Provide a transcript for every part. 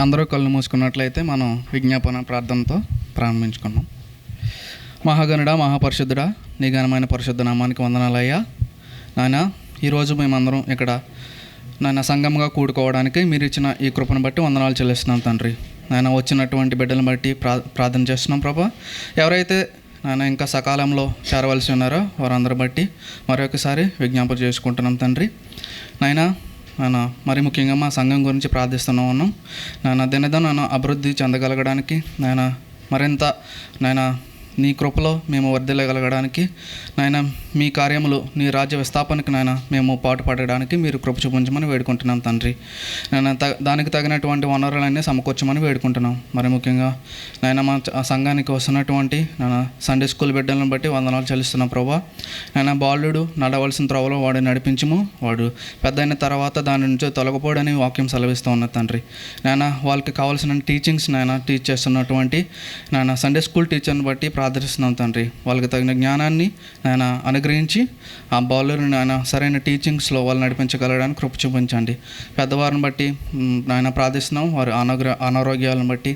అందరూ కళ్ళు మూసుకున్నట్లయితే మనం విజ్ఞాపన ప్రార్థనతో ప్రారంభించుకున్నాం. మహాగణుడా, మహాపరిశుద్ధుడా, నీ ఘనమైన పరిశుద్ధ నామానికి వందనాలయ్యా. నాయన, ఈరోజు మేమందరం ఇక్కడ నాయన సంఘంగా కూడుకోవడానికి మీరు ఇచ్చిన ఈ కృపను బట్టి వందనాలు చెల్లిస్తున్నాం తండ్రి. నాయన, వచ్చినటువంటి బిడ్డలను బట్టి ప్రార్థన చేస్తున్నాం ప్రభా. ఎవరైతే నాయన ఇంకా సకాలంలో చేరవలసి ఉన్నారో వారందరూ బట్టి మరొకసారి విజ్ఞాపన చేసుకుంటున్నాం తండ్రి. నాయన, మరి ముఖ్యంగా మా సంఘం గురించి ప్రార్థిస్తున్నాం ఉన్నాం. నాయన, దినదిన అభివృద్ధి చెందగలగడానికి, నాయన మరింత నాయన నీ కృపలో మేము వర్ధిల్లగలగడానికి, నాయన మీ కార్యములు నీ రాజ్య విస్థాపనకి నాయన మేము పాటుపడడానికి మీరు కృప చూపించమని వేడుకుంటున్నాం తండ్రి. నాయన దానికి తగినటువంటి వనరులన్నీ సమకూర్చమని వేడుకుంటున్నాం. మరి ముఖ్యంగా నాయన మా సంఘానికి వస్తున్నటువంటి నాయన సండే స్కూల్ బిడ్డలను బట్టి వందనాలు చెల్లిస్తున్నాం ప్రభా. నాయన బాలుడు నడవలసిన త్రోవలో వాడు నడిపించము, వాడు పెద్ద అయిన తర్వాత దాని నుంచి తొలగపోడని వాక్యం సెలవిస్తూ ఉన్న తండ్రి. నాయన వాళ్ళకి కావాల్సిన టీచింగ్స్ నాయన టీచ్ చేస్తున్నటువంటి నాయన సండే స్కూల్ టీచర్ని బట్టి ప్రార్థిస్తున్నాం తండ్రి. వాళ్ళకి తగిన జ్ఞానాన్ని నాయన అనుగ్రహించి ఆ బాలుని నాయన సరైన టీచింగ్స్లో వాళ్ళు నడిపించగలడానికి కృప చూపించండి. పెద్దవారిని బట్టి నాయన ప్రార్థిస్తున్నాం. వారి అనారోగ్యాలను బట్టి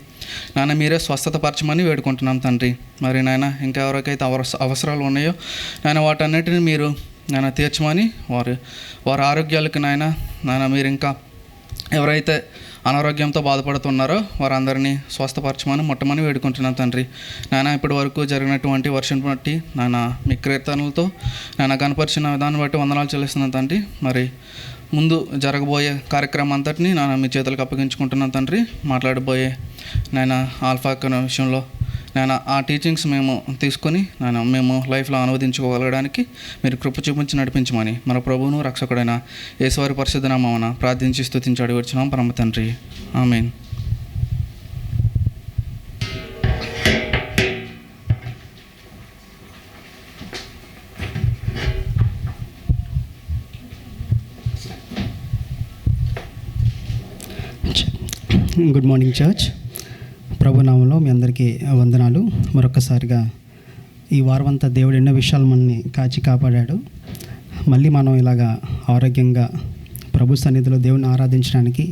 నాయన మీరే స్వస్థత పరచమని వేడుకుంటున్నాం తండ్రి. మరి నాయన ఇంకా ఎవరికైతే అవసరాలు ఉన్నాయో నాయన వాటన్నిటిని మీరు నాయన తీర్చమని వారి ఆరోగ్యాలకి నాయన మీరు ఇంకా ఎవరైతే అనారోగ్యంతో బాధపడుతున్నారో వారందరినీ స్వస్థపరచమని ముట్టమని వేడుకుంటున్నాను తండ్రి. నాయన ఇప్పటి వరకు జరిగినటువంటి వర్షం బట్టి నాయన మీ కీర్తనలతో నాయన కనపరిచిన విధానం బట్టి వందనాలు చెల్లిస్తున్నాను తండ్రి. మరి ముందు జరగబోయే కార్యక్రమం అంతటిని నాయన మీ చేతులకు అప్పగించుకుంటున్నాను తండ్రి. మాట్లాడబోయే నాయన ఆల్ఫా విషయంలో నాయన ఆ టీచింగ్స్ మేము తీసుకొని నాయన మేము లైఫ్లో అనువదించుకోగలగడానికి మీరు కృప చూపించి నడిపించమని మన ప్రభువును రక్షకుడైన యేసువారి పరిశుద్ధ నామమున ప్రార్థించి స్తుతించి అడిగి వచ్చినాం పరమ తండ్రి. ఆమేన్. Good morning church. ప్రభునామంలో మీ అందరికీ వందనాలు. మరొకసారిగా ఈ వారమంతా దేవుడు ఎన్నో విషయాలు మనల్ని కాచి కాపాడాడు. మళ్ళీ మనం ఇలాగా ఆరోగ్యంగా ప్రభు సన్నిధిలో దేవుని ఆరాధించడానికి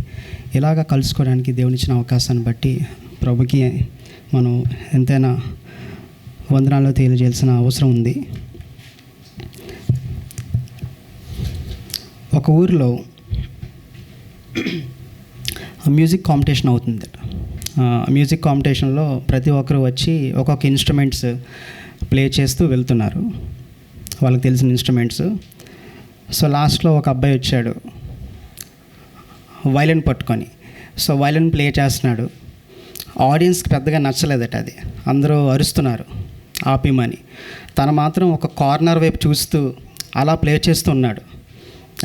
ఇలాగా కలుసుకోవడానికి దేవుని ఇచ్చిన అవకాశాన్ని బట్టి ప్రభుకి మనం ఎంతైనా వందనాలు తెలియజేయాల్సిన అవసరం ఉంది. ఒక ఊరిలో మ్యూజిక్ కాంపిటీషన్ అవుతుంది. మ్యూజిక్ కాంపిటీషన్లో ప్రతి ఒక్కరు వచ్చి ఒక్కొక్క ఇన్స్ట్రుమెంట్స్ ప్లే చేస్తూ వెళ్తున్నారు, వాళ్ళకి తెలిసిన ఇన్స్ట్రుమెంట్స్. సో లాస్ట్లో ఒక అబ్బాయి వచ్చాడు వైలిన్ పట్టుకొని. సో వైలిన్ ప్లే చేస్తున్నాడు. ఆడియన్స్కి పెద్దగా నచ్చలేదట అది. అందరూ అరుస్తున్నారు ఆపిమని. తను మాత్రం ఒక కార్నర్ వైపు చూస్తూ అలా ప్లే చేస్తూ ఉన్నాడు.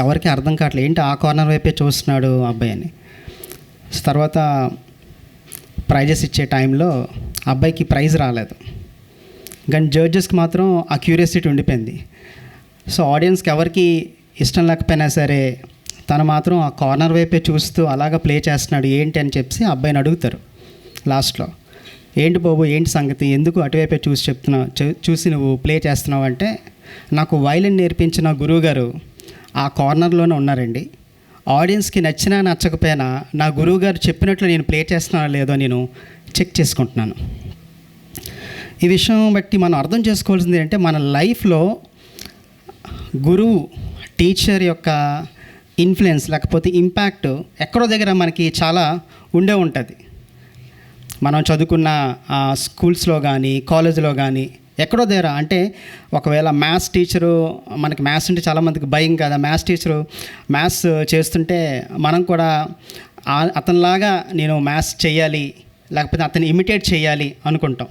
ఎవరికి అర్థం కావట్లేదు, ఏంటి ఆ కార్నర్ వైపే చూస్తున్నాడు అబ్బాయి అని. తర్వాత ప్రైజెస్ ఇచ్చే టైంలో అబ్బాయికి ప్రైజ్ రాలేదు, కానీ జడ్జెస్కి మాత్రం ఆ క్యూరియాసిటీ ఉండిపోయింది. సో ఆడియన్స్కి ఎవరికి ఇష్టం లేకపోయినా సరే తను మాత్రం ఆ కార్నర్ వైపే చూస్తూ అలాగ ప్లే చేస్తున్నాడు ఏంటి అని చెప్పి అబ్బాయిని అడుగుతారు లాస్ట్లో. ఏంటి బాబు, ఏంటి సంగతి, ఎందుకు అటువైపే చూసి నువ్వు ప్లే చేస్తున్నావు అంటే, నాకు వైలిన్ నేర్పించిన గురువుగారు ఆ కార్నర్లోనే ఉన్నారండి. ఆడియన్స్కి నచ్చినా నచ్చకపోయినా నా గురువుగారు చెప్పినట్లు నేను ప్లే చేస్తున్నానో లేదో నేను చెక్ చేసుకుంటున్నాను. ఈ విషయం బట్టి మనం అర్థం చేసుకోవాల్సింది ఏంటంటే, మన లైఫ్లో గురువు టీచర్ యొక్క ఇన్ఫ్లుయెన్స్ లేకపోతే ఇంపాక్ట్ ఎక్కడో దగ్గర మనకి చాలా ఉండే ఉంటుంది. మనం చదువుకున్న స్కూల్స్లో కానీ కాలేజీలో కానీ ఎక్కడో దగ్గర, అంటే ఒకవేళ మ్యాథ్స్ టీచరు, మనకి మ్యాథ్స్ అంటే చాలామందికి భయం కదా, మ్యాథ్స్ టీచరు మ్యాథ్స్ చేస్తుంటే మనం కూడా అతనిలాగా నేను మ్యాథ్స్ చేయాలి లేకపోతే అతన్ని ఇమిటేట్ చేయాలి అనుకుంటాం.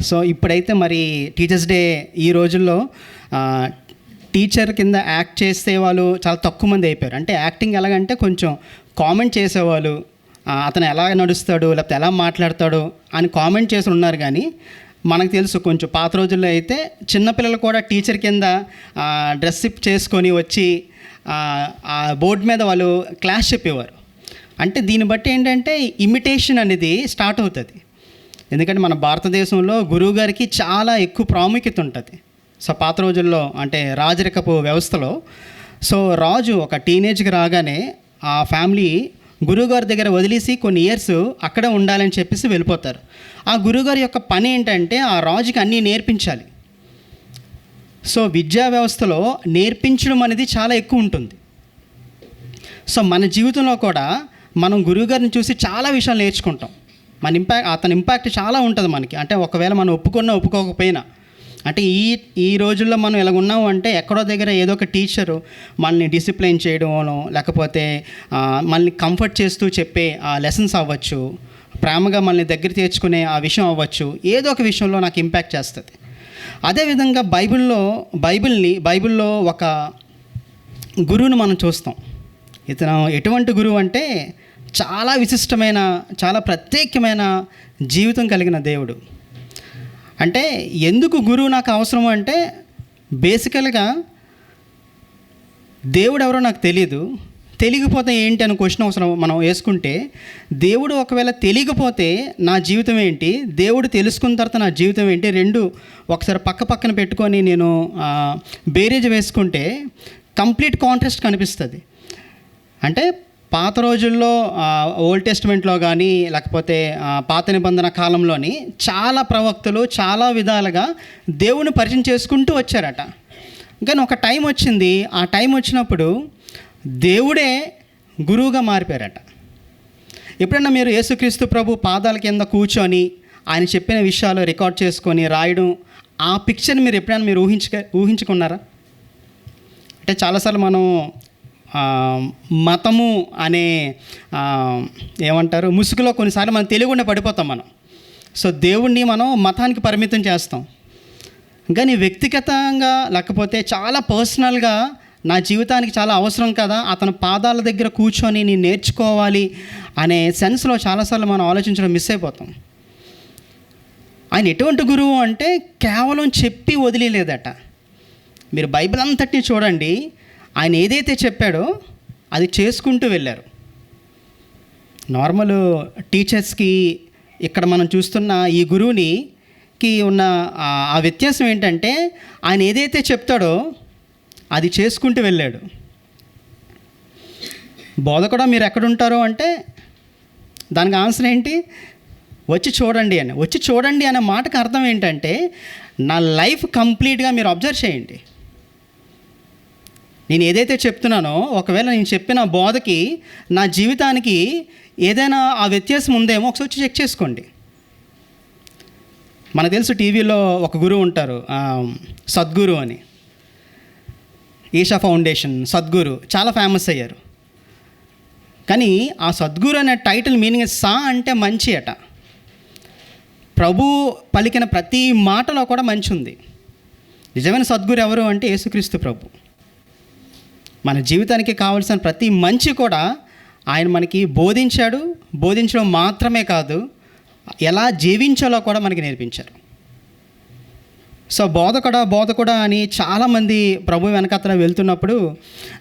సో ఇప్పుడైతే మరి టీచర్స్ డే ఈ రోజుల్లో టీచర్ కింద యాక్ట్ చేసే వాళ్ళు చాలా తక్కువ మంది అయిపోయారు. అంటే యాక్టింగ్ ఎలాగంటే కొంచెం కామెంట్ చేసేవాళ్ళు, అతను ఎలా నడుస్తాడు లేకపోతే ఎలా మాట్లాడతాడు అని కామెంట్ చేసి ఉన్నారు. కానీ మనకు తెలుసు కొంచెం పాత రోజుల్లో అయితే చిన్నపిల్లలు కూడా టీచర్ కింద డ్రెస్ అప్ చేసుకొని వచ్చి ఆ బోర్డు మీద వాళ్ళు క్లాస్ చెప్పేవారు. అంటే దీన్ని బట్టి ఏంటంటే ఇమిటేషన్ అనేది స్టార్ట్ అవుతుంది. ఎందుకంటే మన భారతదేశంలో గురువుగారికి చాలా ఎక్కువ ప్రాముఖ్యత ఉంటుంది. సో పాత రోజుల్లో అంటే రాజరికపు వ్యవస్థలో సో రాజు ఒక టీనేజ్కి రాగానే ఆ ఫ్యామిలీ గురువుగారి దగ్గర వదిలేసి కొన్ని ఇయర్స్ అక్కడే ఉండాలని చెప్పేసి వెళ్ళిపోతారు. ఆ గురువుగారి యొక్క పని ఏంటంటే ఆ రాజుకి అన్నీ నేర్పించాలి. సో విద్యా వ్యవస్థలో నేర్పించడం అనేది చాలా ఎక్కువ ఉంటుంది. సో మన జీవితంలో కూడా మనం గురువుగారిని చూసి చాలా విషయాలు నేర్చుకుంటాం. అతని ఇంపాక్ట్ చాలా ఉంటుంది మనకి. అంటే ఒకవేళ మనం ఒప్పుకోకపోయినా, అంటే ఈ రోజుల్లో మనం ఇలా ఉన్నాము అంటే ఎక్కడో దగ్గర ఏదో ఒక టీచరు మనల్ని డిసిప్లైన్ చేయడమో, లేకపోతే మనల్ని కంఫర్ట్ చేస్తూ చెప్పే ఆ లెసన్స్ అవ్వచ్చు, ప్రేమగా మనల్ని దగ్గర చేర్చుకునే ఆ విషయం అవ్వచ్చు, ఏదో ఒక విషయంలో నాకు ఇంపాక్ట్ చేస్తుంది. అదేవిధంగా బైబిల్లో ఒక గురువుని మనం చూస్తాం. ఇతను ఎటువంటి గురువు అంటే చాలా విశిష్టమైన, చాలా ప్రత్యేకమైన జీవితం కలిగిన దేవుడు. అంటే ఎందుకు గురువు నాకు అవసరము అంటే, బేసికల్గా దేవుడు ఎవరో నాకు తెలియకపోతే ఏంటి అని క్వశ్చన్ అవసరం మనం వేసుకుంటే, దేవుడు ఒకవేళ తెలియకపోతే నా జీవితం ఏంటి, దేవుడు తెలుసుకున్న తర్వాత నా జీవితం ఏంటి, రెండు ఒకసారి పక్కన పెట్టుకొని నేను బేరేజ్ వేసుకుంటే కంప్లీట్ కాంట్రాస్ట్ కనిపిస్తుంది. అంటే పాత రోజుల్లో ఓల్డ్ టెస్టిమెంట్లో కానీ, లేకపోతే పాత నిబంధన కాలంలోని చాలా ప్రవక్తలు చాలా విధాలుగా దేవుని పరిచయం చేసుకుంటూ వచ్చారట. కానీ ఒక టైం వచ్చింది, ఆ టైం వచ్చినప్పుడు దేవుడే గురువుగా మారిపోయారట. ఎప్పుడన్నా మీరు యేసుక్రీస్తు ప్రభు పాదాల కింద కూర్చొని ఆయన చెప్పిన విషయాలు రికార్డ్ చేసుకొని రాయడం, ఆ పిక్చర్ని మీరు ఎప్పుడైనా ఊహించుకున్నారా? అంటే చాలాసార్లు మనం మతము అనే ఏమంటారు ముసుగులో కొన్నిసార్లు మనం తెలియకుండా పడిపోతాం మనం. సో దేవుణ్ణి మనం మతానికి పరిమితం చేస్తాం. కానీ వ్యక్తిగతంగా లేకపోతే చాలా పర్సనల్గా నా జీవితానికి చాలా అవసరం కదా, అతని పాదాల దగ్గర కూర్చొని నేను నేర్చుకోవాలి అనే సెన్స్లో చాలాసార్లు మనం ఆలోచించడం మిస్ అయిపోతాం. ఆయన ఎటువంటి గురువు అంటే కేవలం చెప్పి వదిలేదట. మీరు బైబిల్ అంతటినీ చూడండి, ఆయన ఏదైతే చెప్పాడో అది చేసుకుంటూ వెళ్ళారు. నార్మల్ టీచర్స్కి ఇక్కడ మనం చూస్తున్న ఈ గురువుకి ఉన్న ఆ వ్యత్యాసం ఏంటంటే, ఆయన ఏదైతే చెప్తాడో అది చేసుకుంటూ వెళ్ళాడు. బోధకుడా మీరు ఎక్కడుంటారో అంటే దానికి ఆన్సర్ ఏంటి? వచ్చి చూడండి అనే మాటకు అర్థం ఏంటంటే, నా లైఫ్ కంప్లీట్గా మీరు అబ్జర్వ్ చేయండి. నేను ఏదైతే చెప్తున్నానో, ఒకవేళ నేను చెప్పిన బోధకి నా జీవితానికి ఏదైనా ఆ వ్యత్యాసం ఉందేమో ఒకసారి వచ్చి చెక్ చేసుకోండి. మనకు తెలుసు టీవీలో ఒక గురువు ఉంటారు, సద్గురు అని. ఈషా ఫౌండేషన్ సద్గురు చాలా ఫేమస్ అయ్యారు. కానీ ఆ సద్గురు అనే టైటిల్ మీనింగ్ అంటే మంచి అట. ప్రభు పలికిన ప్రతి మాటలో కూడా మంచి ఉంది. నిజమైన సద్గురు ఎవరు అంటే యేసుక్రీస్తు ప్రభు. మన జీవితానికి కావాల్సిన ప్రతి మంచి కూడా ఆయన మనకి బోధించడం మాత్రమే కాదు, ఎలా జీవించాలో కూడా మనకి నేర్పించారు. సో బోధకుడా అని చాలామంది ప్రభు వెనకాతల వెళ్తున్నప్పుడు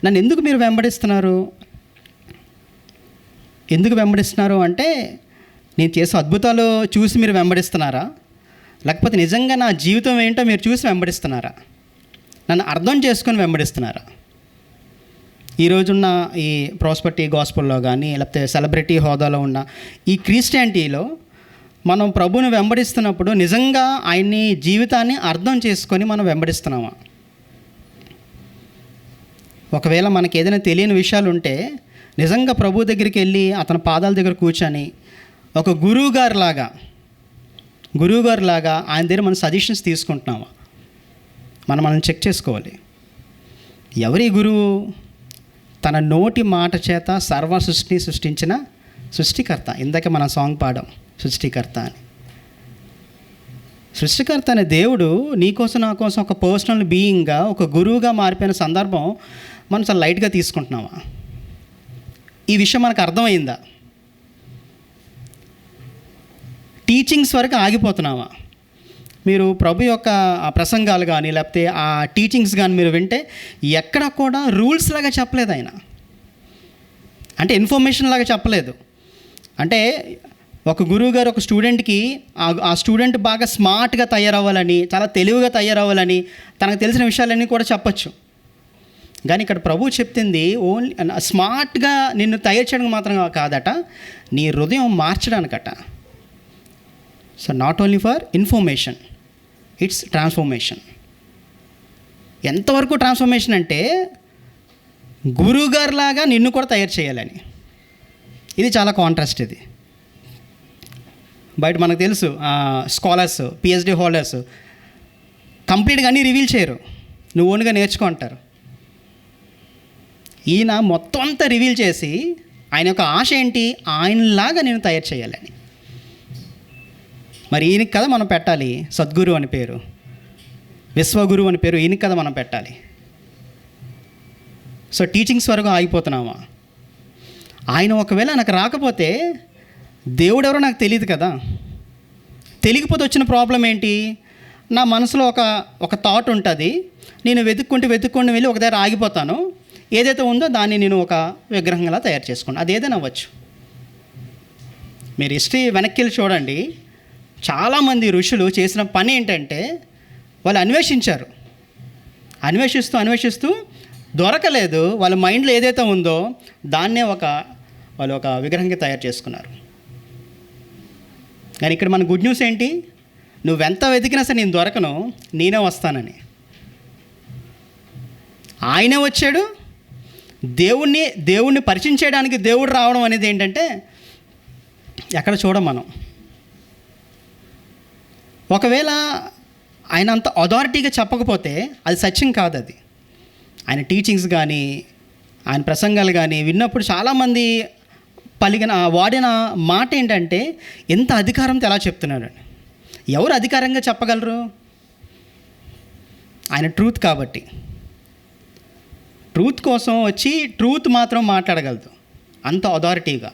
నన్ను ఎందుకు మీరు వెంబడిస్తున్నారు అంటే, నేను చేసే అద్భుతాలు చూసి మీరు వెంబడిస్తున్నారా, లేకపోతే నిజంగా నా జీవితం ఏంటో మీరు చూసి వెంబడిస్తున్నారా, నన్ను అర్థం చేసుకొని వెంబడిస్తున్నారా? ఈరోజున్న ఈ ప్రాస్పరిటీ గాస్పుల్లో కానీ, లేకపోతే సెలబ్రిటీ హోదాలో ఉన్న ఈ క్రిస్టియానిటీలో మనం ప్రభువుని వెంబడిస్తున్నప్పుడు నిజంగా ఆయన్ని జీవితాన్ని అర్థం చేసుకొని మనం వెంబడిస్తున్నామా? ఒకవేళ మనకి ఏదైనా తెలియని విషయాలు ఉంటే నిజంగా ప్రభు దగ్గరికి వెళ్ళి అతని పాదాల దగ్గర కూర్చొని ఒక గురువుగారు లాగా ఆయన దగ్గర మనం సజెషన్స్ తీసుకుంటున్నామా? మనం చెక్ చేసుకోవాలి. ఎవరి గురువు? తన నోటి మాట చేత సర్వ సృష్టిని సృష్టించిన సృష్టికర్త. ఇందాక మనం సాంగ్ పాడాం, సృష్టికర్త అని. సృష్టికర్త అనే దేవుడు నీకోసం నా కోసం ఒక పర్సనల్ బీయింగ్గా, ఒక గురువుగా మారిపోయిన సందర్భం మనం చాలా లైట్గా తీసుకుంటున్నామా? ఈ విషయం మనకు అర్థమైందా? టీచింగ్స్ వరకు ఆగిపోతున్నామా? మీరు ప్రభు యొక్క ప్రసంగాలు కానీ, లేకపోతే ఆ టీచింగ్స్ కానీ మీరు వింటే ఎక్కడ కూడా రూల్స్ లాగా చెప్పలేదు ఆయన. అంటే ఇన్ఫర్మేషన్ లాగా చెప్పలేదు. అంటే ఒక గురువుగారు ఒక స్టూడెంట్కి ఆ స్టూడెంట్ బాగా స్మార్ట్గా తయారవ్వాలని, చాలా తెలివిగా తయారవ్వాలని తనకు తెలిసిన విషయాలన్నీ కూడా చెప్పచ్చు. కానీ ఇక్కడ ప్రభువు చెప్తుంది ఓన్లీ స్మార్ట్గా నిన్ను తయారు చేయడం మాత్రం కాదట, నీ హృదయం మార్చడానికట. So not only for information, it's transformation. ఎంతవరకు ట్రాన్స్ఫర్మేషన్ అంటే గురువుగారిలాగా నిన్ను కూడా తయారు చేయాలని. ఇది చాలా కాంట్రాస్ట్. ఇది బయట మనకు తెలుసు, స్కాలర్స్, పిహెచ్డి హోల్డర్స్ కంప్లీట్గా అన్నీ రివీల్ చేయరు, నువ్వు ఓన్గా నేర్చుకో అంటారు. ఈయన మొత్తం అంతా రివీల్ చేసి ఆయన యొక్క ఆశ ఏంటి, ఆయనలాగా నేను తయారు చేయాలని. మరి ఈయనకి కదా మనం పెట్టాలి సద్గురు అని పేరు, విశ్వగురు అని పేరు ఈయనకి కదా మనం పెట్టాలి. సో టీచింగ్స్ వరకు ఆగిపోతున్నామా? ఆయన ఒకవేళ నాకు రాకపోతే దేవుడు ఎవరో నాకు తెలియదు కదా. తెలియకపోతే వచ్చిన ప్రాబ్లం ఏంటి, నా మనసులో ఒక థాట్ ఉంటుంది, నేను వెతుక్కుంటూ వెళ్ళి ఒక దగ్గర ఆగిపోతాను. ఏదైతే ఉందో దాన్ని నేను ఒక విగ్రహంగా తయారు చేసుకున్నాను. అది ఏదైనా అవ్వచ్చు. మీరు హిస్టరీ వెనక్కి వెళ్ళి చూడండి, చాలామంది ఋషులు చేసిన పని ఏంటంటే వాళ్ళు అన్వేషిస్తూ దొరకలేదు. వాళ్ళ మైండ్లో ఏదైతే ఉందో దాన్నే వాళ్ళు ఒక విగ్రహంగా తయారు చేసుకున్నారు. కానీ ఇక్కడ మన గుడ్ న్యూస్ ఏంటి, నువ్వెంత వెతికినా సరే నేను దొరకను, నేనే వస్తానని. ఆయనే వచ్చాడు. దేవుణ్ణి పరిచయం చేయడానికి దేవుడు రావడం అనేది ఏంటంటే ఎక్కడ చూడం మనం. ఒకవేళ ఆయన అంత అథారిటీగా చెప్పకపోతే అది సత్యం కాదు. అది ఆయన టీచింగ్స్ కానీ ఆయన ప్రసంగాలు కానీ విన్నప్పుడు చాలామంది వాడిన మాట ఏంటంటే ఎంత అధికారంతో ఎలా చెప్తున్నాడు. ఎవరు అధికారంగా చెప్పగలరు? ఆయన ట్రూత్ కాబట్టి, ట్రూత్ కోసం వచ్చి ట్రూత్ మాత్రం మాట్లాడగలదు అంత అథారిటీగా.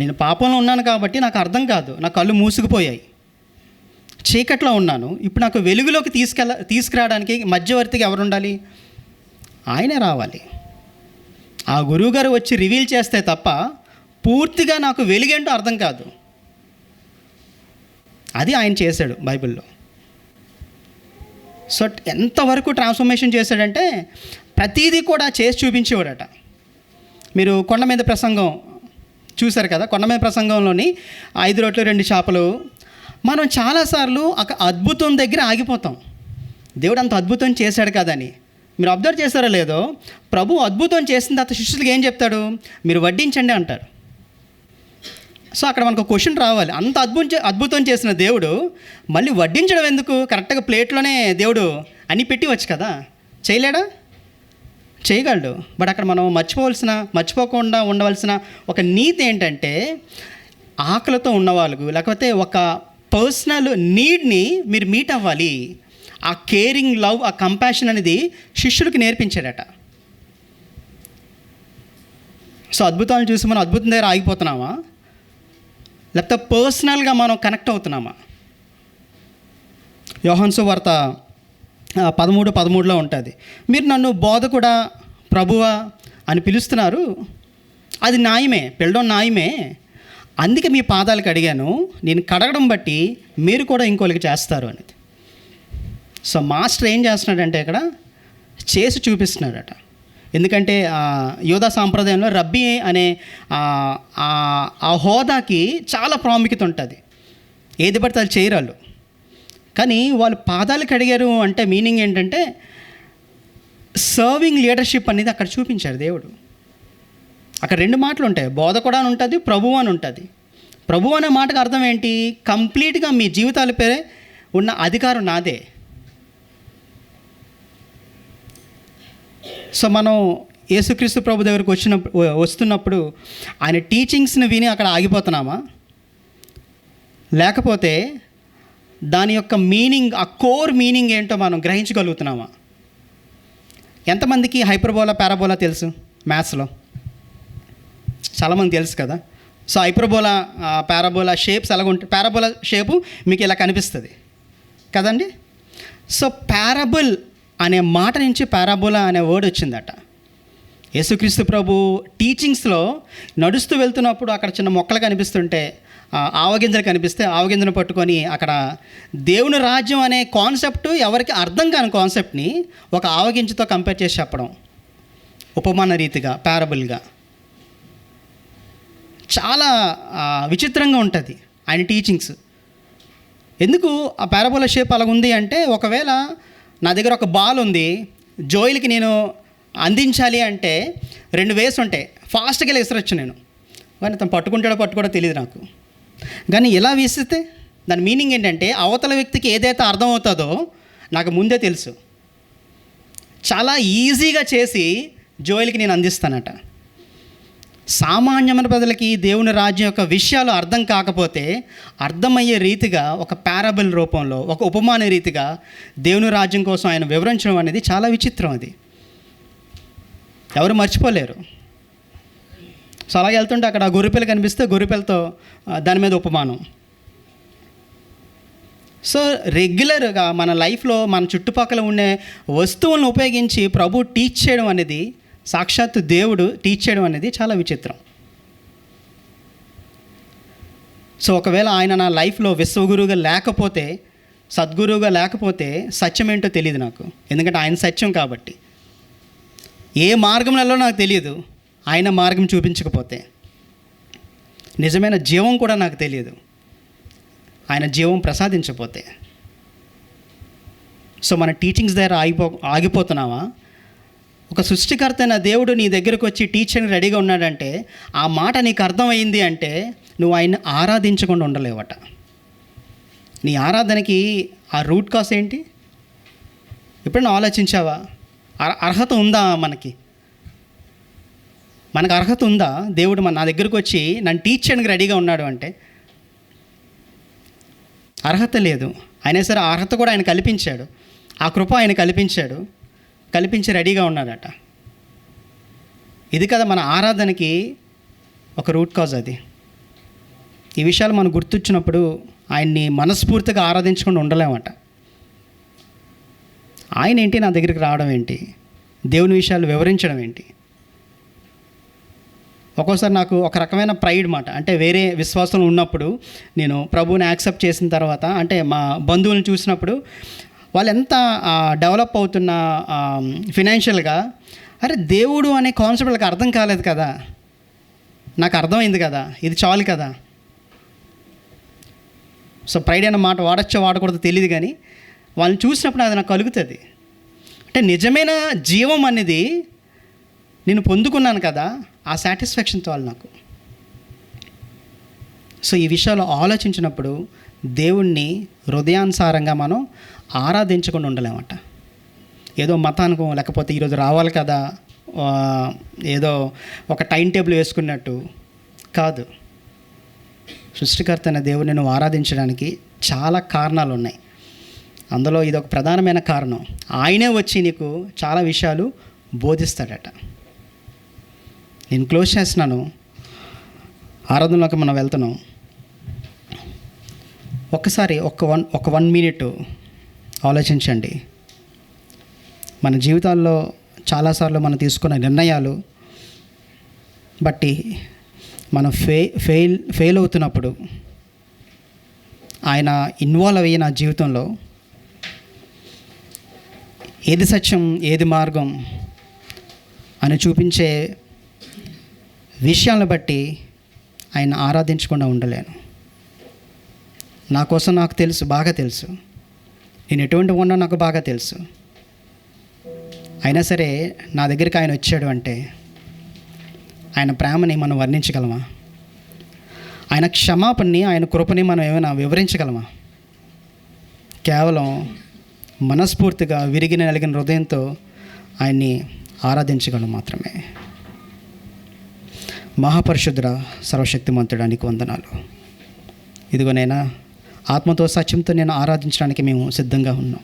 నేను పాపంలో ఉన్నాను కాబట్టి నాకు అర్థం కాదు, నా కళ్ళు మూసుకుపోయాయి, చీకట్లో ఉన్నాను. ఇప్పుడు నాకు వెలుగులోకి తీసుకురావడానికి మధ్యవర్తిగా ఎవరు ఉండాలి? ఆయనే రావాలి. ఆ గురువుగారు వచ్చి రివీల్ చేస్తే తప్ప పూర్తిగా నాకు వెలుగేంటో అర్థం కాదు. అది ఆయన చేశాడు బైబిల్లో. సో ఎంతవరకు ట్రాన్స్ఫర్మేషన్ చేశాడంటే ప్రతీదీ కూడా చేసి చూపించేవాడట. మీరు కొండ మీద ప్రసంగం చూశారు కదా, కొండ మీద ప్రసంగంలోని 5 రొట్టెలు 2 చేపలు. మనం చాలాసార్లు ఒక అద్భుతం దగ్గర ఆగిపోతాం, దేవుడు అంత అద్భుతం చేశాడు కదని. మీరు అబ్జర్వ్ చేస్తారో లేదో, ప్రభు అద్భుతం చేసిన తర్వాత శిష్యులకి ఏం చెప్తాడు, మీరు వడ్డించండి అంటారు. సో అక్కడ మనకు క్వశ్చన్ రావాలి, అంత అద్భుతం చేసిన దేవుడు మళ్ళీ వడ్డించడం ఎందుకు? కరెక్ట్గా ప్లేట్లోనే దేవుడు అన్నీ పెట్టివచ్చు కదా, చేయలేడా? చేయగలడు. బట్ అక్కడ మనం మర్చిపోకుండా ఉండవలసిన ఒక నీతి ఏంటంటే, ఆకలితో ఉన్నవాళ్ళకు లేకపోతే ఒక పర్సనల్ నీడ్ని మీరు మీట్ అవ్వాలి. ఆ కేరింగ్, లవ్, ఆ కంపాషన్ అనేది శిష్యులకి నేర్పించాడట. సో అద్భుతాలను చూసి మనం అద్భుతం దగ్గర ఆగిపోతున్నామా, లేకపోతే పర్సనల్గా మనం కనెక్ట్ అవుతున్నామా? యోహాను సువార్త 13:13 ఉంటుంది, మీరు నన్ను బోధకుడా, ప్రభువా అని పిలుస్తున్నారు, అది న్యాయమే, పిలవడం న్యాయమే. అందుకే మీ పాదాలకు అడిగాను, నేను కడగడం బట్టి మీరు కూడా ఇంకోళ్ళకి చేస్తారు అనేది. సో మాస్టర్ ఏం చేస్తున్నాడంటే ఇక్కడ చేసి చూపిస్తున్నాడట. ఎందుకంటే యోధా సాంప్రదాయంలో రబ్బీ అనే ఆ హోదాకి చాలా ప్రాముఖ్యత ఉంటుంది. ఏది పడితే అది చేయరాళ్ళు. కానీ వాళ్ళు పాదాలు కడిగారు అంటే మీనింగ్ ఏంటంటే సర్వింగ్ లీడర్షిప్ అనేది అక్కడ చూపించాడు దేవుడు. అక్కడ 2 మాటలు ఉంటాయి, బోధకుడు అని ఉంటుంది, ప్రభువు అని ఉంటుంది. ప్రభు అనే మాటకు అర్థం ఏంటి? కంప్లీట్గా మీ జీవితాలపై ఉన్న అధికారం నాదే. సో మనం యేసుక్రీస్తు ప్రభు దగ్గరికి వస్తున్నప్పుడు ఆయన టీచింగ్స్ని విని అక్కడ ఆగిపోతున్నామా, లేకపోతే దాని యొక్క మీనింగ్, ఆ కోర్ మీనింగ్ ఏంటో మనం గ్రహించగలుగుతున్నామా? ఎంతమందికి హైపర్బోలా, పారాబోలా తెలుసు? మ్యాథ్స్లో చాలామంది తెలుసు కదా. సో హైపర్బోలా, పారాబోలా షేప్స్ ఎలాగ ఉంటాయి? పారాబోలా షేపు మీకు ఇలా కనిపిస్తుంది కదండి. సో పారాబుల్ అనే మాట నుంచి పారాబోలా అనే వర్డ్ వచ్చిందట. యేసుక్రీస్తు ప్రభు టీచింగ్స్లో నడుస్తూ వెళ్తున్నప్పుడు అక్కడ చిన్న మొక్కలు కనిపిస్తుంటే, ఆవగింజలు కనిపిస్తే ఆవగింజను పట్టుకొని అక్కడ దేవుని రాజ్యం అనే కాన్సెప్ట్ ఎవరికి అర్థం కాని కాన్సెప్ట్ని ఒక ఆవగింజతో కంపేర్ చేసి చెప్పడం, ఉపమాన రీతిగా, పారబుల్గా. చాలా విచిత్రంగా ఉంటుంది ఆయన టీచింగ్స్. ఎందుకు ఆ పారబోల షేప్ అలా ఉంది అంటే, ఒకవేళ నా దగ్గర ఒక బాల్ ఉంది, జోయిల్కి నేను అందించాలి అంటే 2 వేస్ ఉంటాయి, ఫాస్ట్గా విసరొచ్చు నేను, కానీ తను పట్టుకుంటాడో తెలియదు నాకు. కానీ ఇలా విసిరితే దాని మీనింగ్ ఏంటంటే, అవతల వ్యక్తికి ఏదైతే అర్థమవుతుందో నాకు ముందే తెలుసు, చాలా ఈజీగా చేసి జోయిల్కి నేను అందిస్తానట. సామాన్యమైన ప్రజలకి దేవుని రాజ్యం యొక్క విషయాలు అర్థం కాకపోతే అర్థమయ్యే రీతిగా ఒక పారబుల్ రూపంలో, ఒక ఉపమాన రీతిగా దేవుని రాజ్యం కోసం ఆయన వివరించడం అనేది చాలా విచిత్రం. అది ఎవరు మర్చిపోలేరు. సో అలాగే వెళ్తుంటే అక్కడ గొర్రెపిల్ల కనిపిస్తే గొర్రెపిల్లతో దాని మీద ఉపమానం. సో రెగ్యులర్గా మన లైఫ్లో మన చుట్టుపక్కల ఉండే వస్తువులను ఉపయోగించి ప్రభు టీచ్ చేయడం అనేది, సాక్షాత్తు దేవుడు టీచ్ చేయడం అనేది చాలా విచిత్రం. సో ఒకవేళ ఆయన నా లైఫ్లో విశ్వగురువుగా లేకపోతే, సద్గురువుగా లేకపోతే సత్యం ఏంటో తెలియదు నాకు. ఎందుకంటే ఆయన సత్యం కాబట్టి. ఏ మార్గంలో నాకు తెలియదు ఆయన మార్గం చూపించకపోతే. నిజమైన జీవం కూడా నాకు తెలియదు ఆయన జీవం ప్రసాదించకపోతే. సో మన టీచింగ్స్ దగ్గర ఆగిపోతున్నావా? ఒక సృష్టికర్త అయిన దేవుడు నీ దగ్గరకు వచ్చి టీచర్ని రెడీగా ఉన్నాడంటే, ఆ మాట నీకు అర్థమైంది అంటే నువ్వు ఆయన్ని ఆరాధించకుండా ఉండలేవట. నీ ఆరాధనకి ఆ రూట్ కాస్ ఏంటి? ఎప్పుడైనా ఆలోచించావా? అర్హత ఉందా మనకు అర్హత ఉందా? దేవుడు నా దగ్గరకు వచ్చి నన్ను టీచ్ చేయడానికి రెడీగా ఉన్నాడు అంటే అర్హత లేదు. అయినా సరే ఆ అర్హత కూడా ఆయన కల్పించాడు, ఆ కృప ఆయన కల్పించి రెడీగా ఉన్నాడట. ఇది కదా మన ఆరాధనకి ఒక రూట్ కాజ్. అది ఈ విషయాలు మనం గుర్తొచ్చినప్పుడు ఆయన్ని మనస్ఫూర్తిగా ఆరాధించకుండా ఉండలేమట. ఆయన ఏంటి నా దగ్గరికి రావడం ఏంటి, దేవుని విషయాలు వివరించడం ఏంటి? ఒక్కోసారి నాకు ఒక రకమైన ప్రైడ్ మాట. అంటే వేరే విశ్వాసంలో ఉన్నప్పుడు నేను ప్రభువుని యాక్సెప్ట్ చేసిన తర్వాత, అంటే మా బంధువులను చూసినప్పుడు వాళ్ళు ఎంత డెవలప్ అవుతున్న ఫినాన్షియల్గా, అరే దేవుడు అనే కాన్సెప్ట్ వాళ్ళకి అర్థం కాలేదు కదా, నాకు అర్థమైంది కదా, ఇది చాలు కదా. సో ప్రైడ్ అనే మాట వాడకూడదు తెలియదు, కానీ వాళ్ళని చూసినప్పుడు అది నాకు కలుగుతుంది. అంటే నిజమైన జీవం అనేది నేను పొందుకున్నాను కదా, ఆ సాటిస్ఫాక్షన్ చాలు నాకు. సో ఈ విషయాలు ఆలోచించినప్పుడు దేవుణ్ణి హృదయానుసారంగా మనం ఆరాధించకుండా ఉండలేమట. ఏదో మతానికో, లేకపోతే ఈరోజు రావాలి కదా, ఏదో ఒక టైం టేబుల్ వేసుకున్నట్టు కాదు. సృష్టికర్త అయిన దేవుడిని నువ్వు ఆరాధించడానికి చాలా కారణాలు ఉన్నాయి. అందులో ఇది ఒక ప్రధానమైన కారణం. ఆయనే వచ్చి నీకు చాలా విషయాలు బోధిస్తాడట. నేను క్లోజ్ చేస్తున్నాను. ఆరాధనలోకి మనం వెళ్తున్నాం. ఒక్కసారి ఒక 1 మినిట్ ఆలోచించండి. మన జీవితాల్లో చాలాసార్లు మనం తీసుకున్న నిర్ణయాలు బట్టి మనం ఫెయిల్ అవుతున్నప్పుడు ఆయన ఇన్వాల్వ్ అయ్యి నా జీవితంలో ఏది సత్యం ఏది మార్గం అని చూపించే విషయాలను బట్టి ఆయన ఆరాధించకుండా ఉండలేను. నా కోసం నాకు తెలుసు, బాగా తెలుసు, నేను ఎటువంటి ఉన్నా నాకు బాగా తెలుసు. అయినా సరే నా దగ్గరికి ఆయన వచ్చాడు అంటే ఆయన ప్రేమని మనం వర్ణించగలమా? ఆయన క్షమాపణని, ఆయన కృపని మనం ఏమైనా వివరించగలమా? కేవలం మనస్ఫూర్తిగా విరిగిన నలిగిన హృదయంతో ఆయన్ని ఆరాధించగలం మాత్రమే. మహాపరిశుద్ధుడా, సర్వశక్తిమంతుడా, నీకు వందనాలు. ఇదిగోనైనా ఆత్మతో సత్యంతో నేను ఆరాధించడానికి మేము సిద్ధంగా ఉన్నాం.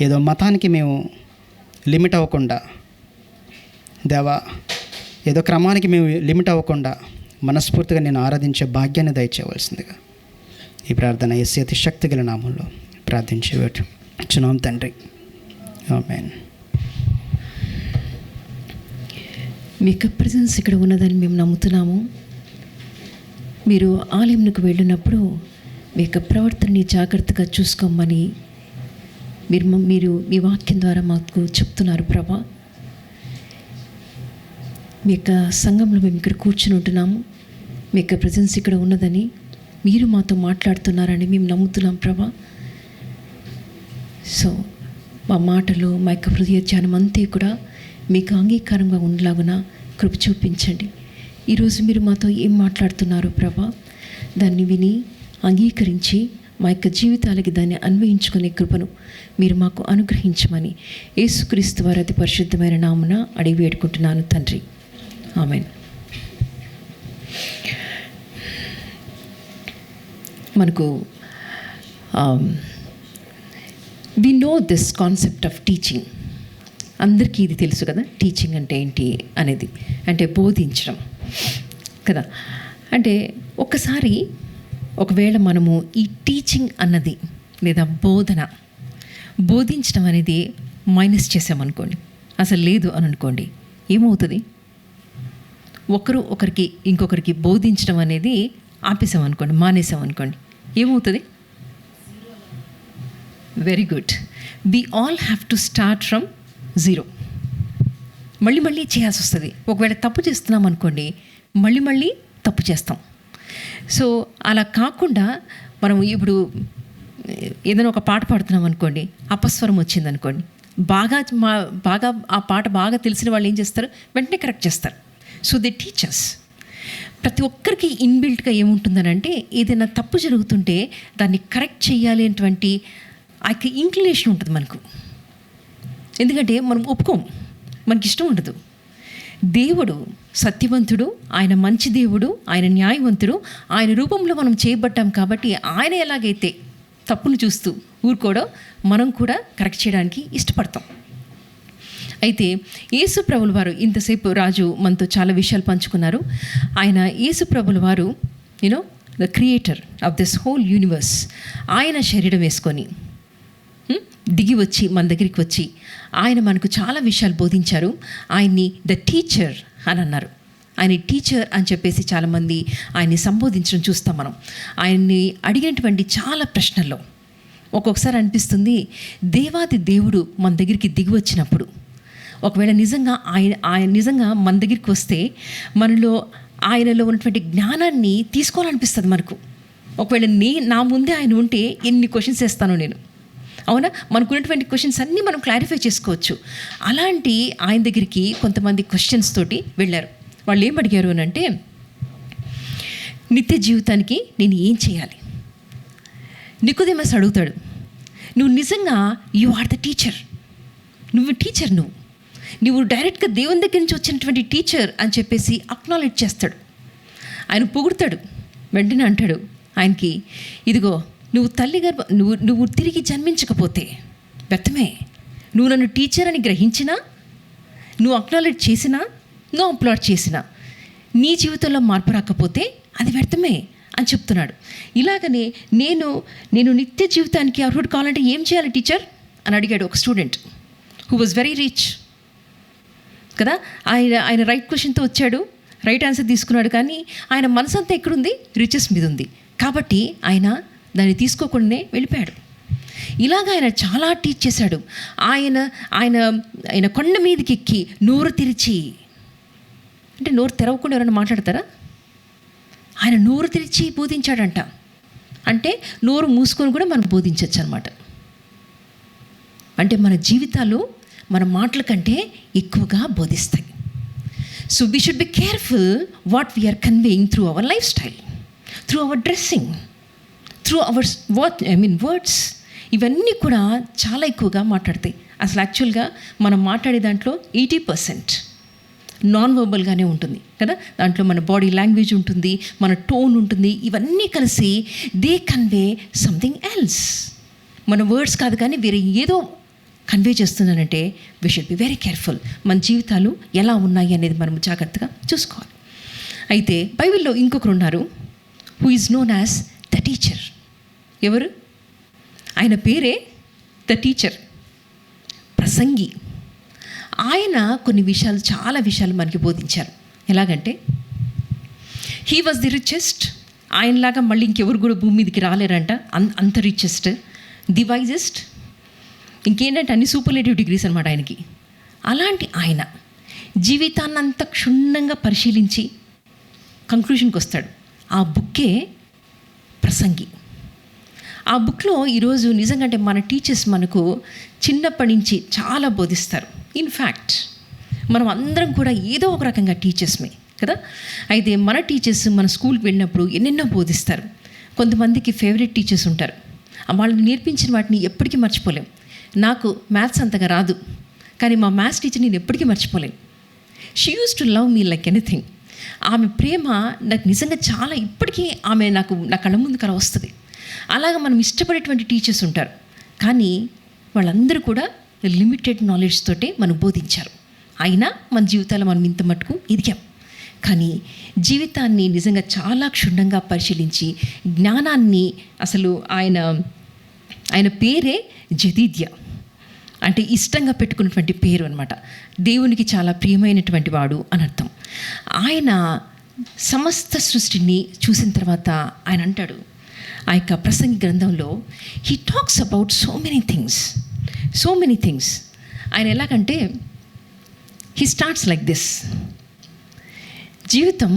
ఏదో మతానికి మేము లిమిట్ అవ్వకుండా, దేవా, ఏదో క్రమానికి మేము లిమిట్ అవ్వకుండా మనస్ఫూర్తిగా నేను ఆరాధించే భాగ్యాన్ని దయచేయవలసిందిగా ఈ ప్రార్థన యేసు అతి శక్తి గల నామంలో ప్రార్థించేవాడు చున్నాం తండ్రి. ఆమేన్. మీ యొక్క ప్రజెన్స్ ఇక్కడ ఉన్నదని మేము నమ్ముతున్నాము. మీరు ఆలయంకు వెళ్ళినప్పుడు మీ యొక్క ప్రవర్తనని జాగ్రత్తగా చూసుకోమని మీరు మీ వాక్యం ద్వారా మాకు చెప్తున్నారు ప్రభా. మీ యొక్క సంఘంలో మేము ఇక్కడ కూర్చుని ఉంటున్నాము. మీ యొక్క ప్రజెన్స్ ఇక్కడ ఉన్నదని మీరు మాతో మాట్లాడుతున్నారని మేము నమ్ముతున్నాం ప్రభా. సో మా మాటలు, మా యొక్క హృదయ ధ్యానం అంతా కూడా మీకు అంగీకారంగా ఉండలాగున కృప చూపించండి. ఈరోజు మీరు మాతో ఏం మాట్లాడుతున్నారు ప్రభా, దాన్ని విని అంగీకరించి మా యొక్క జీవితాలకి దాన్ని అన్వయించుకునే కృపను మీరు మాకు అనుగ్రహించమని యేసుక్రీస్తు వారి అతి పరిశుద్ధమైన నామమున అడిగి వేడుకుంటున్నాను తండ్రి, ఆమేన్. మనకు we know this concept of teaching. అందరికీ ఇది తెలుసు కదా, టీచింగ్ అంటే ఏంటి అనేది. అంటే బోధించడం కదా. అంటే ఒకవేళ మనము ఈ టీచింగ్ అన్నది లేదా బోధించడం అనేది మైనస్ చేసామనుకోండి, అసలు లేదు అని అనుకోండి, ఏమవుతుంది? ఇంకొకరికి బోధించడం అనేది ఆపేసామనుకోండి, మానేసామనుకోండి, ఏమవుతుంది? Very good. We all have to start from zero. మళ్ళీ చేయాల్సి వస్తుంది. ఒకవేళ తప్పు చేస్తున్నాం అనుకోండి, మళ్ళీ తప్పు చేస్తాం. సో అలా కాకుండా మనం ఇప్పుడు ఏదైనా ఒక పాట పాడుతున్నాం అనుకోండి, అపస్వరం వచ్చిందనుకోండి, బాగా ఆ పాట బాగా తెలిసిన వాళ్ళు ఏం చేస్తారు? వెంటనే కరెక్ట్ చేస్తారు. So they teachers. ప్రతి ఒక్కరికి ఇన్బిల్ట్గా ఏముంటుందనంటే, ఏదైనా తప్పు జరుగుతుంటే దాన్ని కరెక్ట్ చేయాలి అనేటువంటి ఆ ఇంక్లినేషన్ ఉంటుంది మనకు. ఎందుకంటే మనం ఒప్పుకోం, మనకి ఇష్టం ఉండదు. దేవుడు సత్యవంతుడు, ఆయన మంచి దేవుడు, ఆయన న్యాయవంతుడు, ఆయన రూపంలో మనం చేయబడ్డాం కాబట్టి ఆయన ఎలాగైతే తప్పును చూస్తూ ఊరుకోవడం, మనం కూడా కరెక్ట్ చేయడానికి ఇష్టపడతాం. అయితే యేసు ప్రభుల వారు ఇంతసేపు రాజు మనతో చాలా విషయాలు పంచుకున్నారు. ఆయన యేసు ప్రభుల వారు the creator of this whole universe, ఆయన శరీరం వేసుకొని దిగి వచ్చి మన దగ్గరికి వచ్చి ఆయన మనకు చాలా విషయాలు బోధించారు. ఆయన్ని ద టీచర్ అని అన్నారు. ఆయన టీచర్ అని చెప్పేసి చాలామంది ఆయన్ని సంబోధించడం చూస్తాం మనం. ఆయన్ని అడిగినటువంటి చాలా ప్రశ్నల్లో ఒక్కొక్కసారి అనిపిస్తుంది, దేవాది దేవుడు మన దగ్గరికి దిగి వచ్చినప్పుడు, ఒకవేళ నిజంగా ఆయన నిజంగా మన దగ్గరికి వస్తే మనలో ఆయనలో ఉన్నటువంటి జ్ఞానాన్ని తీసుకోవాలనిపిస్తుంది మనకు. ఒకవేళ నా ముందే ఆయన ఉంటే ఎన్ని క్వశ్చన్స్ వేస్తానో నేను, అవునా? మనకున్నటువంటి క్వశ్చన్స్ అన్నీ మనం క్లారిఫై చేసుకోవచ్చు. అలాంటి ఆయన దగ్గరికి కొంతమంది క్వశ్చన్స్ తోటి వెళ్ళారు. వాళ్ళు ఏం అడిగారు అని అంటే, నిత్య జీవితానికి నేను ఏం చేయాలి? నికోదేమస్ అడుగుతాడు, నువ్వు నిజంగా యు ఆర్ ద టీచర్, నువ్వు టీచర్, నువ్వు డైరెక్ట్గా దేవుని దగ్గర నుంచి వచ్చినటువంటి టీచర్ అని చెప్పేసి అక్నాలెడ్జ్ చేస్తాడు. ఆయన పొగుడతాడు. వెంటనే అంటాడు ఆయనకి, ఇదిగో నువ్వు నువ్వు తిరిగి జన్మించకపోతే వ్యర్థమే. నువ్వు నన్ను టీచర్ అని గ్రహించినా, నువ్వు అక్నాలెడ్జ్ చేసినా, నువ్వు అప్లాడ్ చేసినా, నీ జీవితంలో మార్పు రాకపోతే అది వ్యర్థమే అని చెప్తున్నాడు. ఇలాగనే నేను నిత్య జీవితానికి అర్హుడు కావాలంటే ఏం చేయాలి టీచర్ అని అడిగాడు ఒక student who was very rich కదా. ఆయన రైట్ క్వశ్చన్తో వచ్చాడు, రైట్ ఆన్సర్ తీసుకున్నాడు. కానీ ఆయన మనసంతా ఎక్కడుంది? రిచెస్ మీద ఉంది. కాబట్టి ఆయన దాన్ని తీసుకోకుండానే వెళ్ళిపోయాడు. ఇలాగ ఆయన చాలా టీచ్ చేశాడు. ఆయన కొండ మీదకి ఎక్కి నోరు తెరిచి, అంటే నోరు తెరవకుండా ఎవరైనా మాట్లాడతారా? ఆయన నోరు తెరిచి బోధించాడంట. అంటే నోరు మూసుకొని కూడా మనం బోధించవచ్చు అనమాట. అంటే మన జీవితాలు మన మాటల కంటే ఎక్కువగా బోధిస్తాయి. So we should be careful what we are conveying through our life style, through our dressing, through our words. ఇవన్నీ కూడా చాలా ఎక్కువగా మాట్లాడతాయి. అసలు యాక్చువల్గా మనం మాట్లాడే దాంట్లో 80% నాన్ వర్బల్గానే ఉంటుంది కదా. దాంట్లో మన బాడీ లాంగ్వేజ్ ఉంటుంది, మన టోన్ ఉంటుంది. ఇవన్నీ కలిసి దే కన్వే సంథింగ్ ఎల్స్. మన వర్డ్స్ కాదు కానీ వేరే ఏదో కన్వే చేస్తున్నానంటే we should be very careful. మన జీవితాలు ఎలా ఉన్నాయి అనేది మనం జాగ్రత్తగా చూసుకోవాలి. అయితే బైబిల్లో ఇంకొకరు ఉన్నారు, who is known as the teacher. ఎవరు? ఆయన పేరే ద టీచర్, ప్రసంగి. ఆయన కొన్ని విషయాలు, చాలా విషయాలు మనకి బోధించారు. ఎలాగంటే హీ వాజ్ ది రిచెస్ట్. ఆయనలాగా మళ్ళీ ఇంకెవరు కూడా భూమి మీదకి రాలేరంట, అంత రిచెస్ట్, ది వైజెస్ట్, ఇంకేంటంటే అన్ని సూపర్లేటివ్ డిగ్రీస్ అనమాట ఆయనకి. అలాంటి ఆయన జీవితాన్నంతా క్షుణ్ణంగా పరిశీలించి కంక్లూషన్కి వస్తాడు. ఆ బుక్కే ప్రసంగి. ఆ బుక్లో ఈరోజు నిజంగా అంటే మన టీచర్స్ మనకు చిన్నప్పటి నుంచి చాలా బోధిస్తారు. ఇన్ఫ్యాక్ట్ మనం అందరం కూడా ఏదో ఒక రకంగా టీచర్స్మే కదా. అయితే మన టీచర్స్ మన స్కూల్కి వెళ్ళినప్పుడు ఎన్నెన్నో బోధిస్తారు. కొంతమందికి ఫేవరెట్ టీచర్స్ ఉంటారు. వాళ్ళు నేర్పించిన వాటిని ఎప్పటికీ మర్చిపోలేం. నాకు మ్యాథ్స్ అంతగా రాదు, కానీ మా మ్యాథ్స్ టీచర్ నేను ఎప్పటికీ మర్చిపోలేను. She use to love me like anything. ఆమె ప్రేమ నాకు నిజంగా చాలా, ఇప్పటికీ ఆమె నా కళ్ళ ముందు కల వస్తుంది. అలాగా మనం ఇష్టపడేటువంటి టీచర్స్ ఉంటారు, కానీ వాళ్ళందరూ కూడా లిమిటెడ్ నాలెడ్జ్ తోటే మనం బోధించారు. అయినా మన జీవితాల్లో మనం ఇంత మట్టుకు ఎదిగాం. కానీ జీవితాన్ని నిజంగా చాలా క్షుణ్ణంగా పరిశీలించి జ్ఞానాన్ని, అసలు ఆయన పేరే జదీద్య, అంటే ఇష్టంగా పెట్టుకున్నటువంటి పేరు అనమాట. దేవునికి చాలా ప్రియమైనటువంటి వాడు అని అర్థం. ఆయన సమస్త సృష్టిని చూసిన తర్వాత ఆయన అంటాడు, ఆ యొక్క ప్రసంగి గ్రంథంలో he talks about so many things. ఆయన ఎలాగంటే హీ స్టార్ట్స్ లైక్ దిస్: జీవితం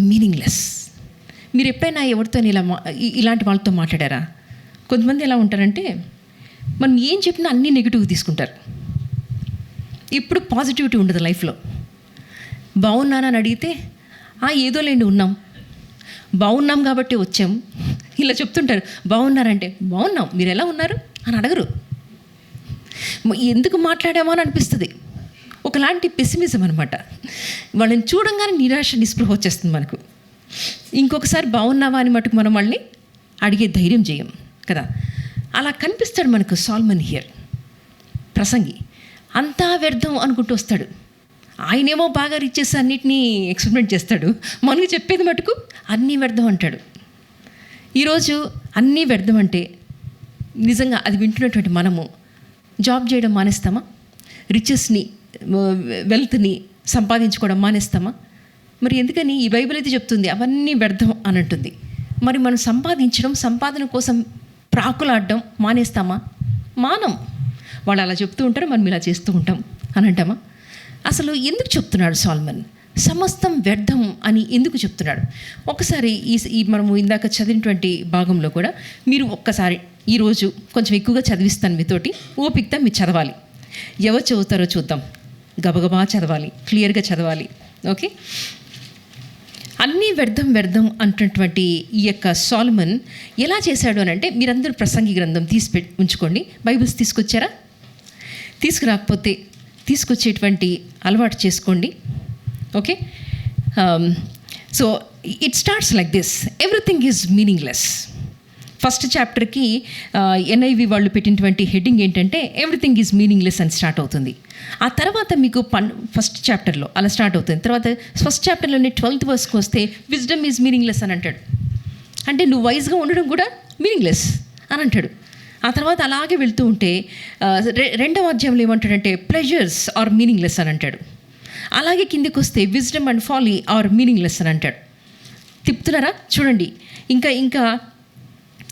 మీనింగ్లెస్. మీరు ఎప్పుడైనా ఎవరితో ఇలాంటి వాళ్ళతో మాట్లాడారా? కొంతమంది ఎలా ఉంటారంటే మనం ఏం చెప్పినా అన్నీ నెగిటివ్ తీసుకుంటారు. ఇప్పుడు పాజిటివిటీ ఉండదు లైఫ్లో. బాగున్నానని అడిగితే ఏదో లేండి బాగున్నాం కాబట్టి వచ్చాం ఇలా చెప్తుంటారు. బాగున్నారంటే బాగున్నాం, మీరు ఎలా ఉన్నారు అని అడగరు. ఎందుకు మాట్లాడామో అని అనిపిస్తుంది. ఒకలాంటి పెసిమిజం అనమాట. వాళ్ళని చూడంగానే నిరాశ, నిస్పృహ వచ్చేస్తుంది మనకు. ఇంకొకసారి బాగున్నావా అని మటుకు మనం వాళ్ళని అడిగే ధైర్యం చేయం కదా. అలా కనిపిస్తాడు మనకు సాల్మన్ హియర్, ప్రసంగి. అంతా వ్యర్థం అనుకుంటూ వస్తాడు. ఆయనేమో బాగా రిచెస్ అన్నిటినీ ఎక్స్పెరిమెంట్ చేస్తాడు, మనకు చెప్పేది మటుకు అన్నీ వ్యర్థం అంటాడు. ఈరోజు అన్నీ వ్యర్థం అంటే నిజంగా అది వింటున్నటువంటి మనము జాబ్ చేయడం మానేస్తామా? రిచెస్ని, వెల్త్ని సంపాదించుకోవడం మానేస్తామా? మరి ఎందుకని? ఈ బైబిల్ అయితే చెప్తుంది అవన్నీ వ్యర్థం అని అంటుంది. మరి మనం సంపాదన కోసం ప్రాకులాడడం మానేస్తామా? మానం. వాళ్ళు అలా చెప్తూ ఉంటారు, మనం ఇలా చేస్తూ ఉంటాం అని అంటామా? అసలు ఎందుకు చెప్తున్నాడు సాల్మన్ సమస్తం వ్యర్థం అని ఎందుకు చెప్తున్నాడు? ఒకసారి ఈ మనము ఇందాక చదివినటువంటి భాగంలో కూడా మీరు ఒక్కసారి ఈరోజు కొంచెం ఎక్కువగా చదివిస్తాను మీతోటి, ఓపికతో మీరు చదవాలి. ఎవరు చదువుతారో చూద్దాం. గబగబా చదవాలి, క్లియర్గా చదవాలి. ఓకే, అన్నీ వ్యర్థం అంటున్నటువంటి ఈ యొక్క సాల్మన్ ఎలా చేశాడు అని అంటే, మీరందరూ ప్రసంగి గ్రంథం ఉంచుకోండి. బైబిల్స్ తీసుకొచ్చారా? తీసుకురాకపోతే తీసుకొచ్చేటువంటి అలవాటు చేసుకోండి. Okay, so it starts like this: everything is meaningless. First చాప్టర్కి ఎన్ఐవి వాళ్ళు పెట్టినటువంటి హెడ్డింగ్ ఏంటంటే ఎవ్రీథింగ్ ఈజ్ మీనింగ్లెస్ అని స్టార్ట్ అవుతుంది. ఆ తర్వాత మీకు ఫస్ట్ చాప్టర్లో అలా స్టార్ట్ అవుతుంది. తర్వాత ఫస్ట్ చాప్టర్లోనే 12th వర్స్కి వస్తే విజ్డమ్ ఈజ్ మీనింగ్లెస్ అని అంటాడు. అంటే నువ్వు వైజ్గా ఉండడం కూడా మీనింగ్లెస్ అని అంటాడు. ఆ తర్వాత అలాగే వెళ్తూ ఉంటే రెండవ అధ్యాయంలో ఏమంటాడంటే ప్లెజర్స్ ఆర్ మీనింగ్లెస్ అని అంటాడు. అలాగే కిందికి వస్తే wisdom and folly are meaningless అని అంటాడు. తిప్పుతున్నారా? చూడండి. ఇంకా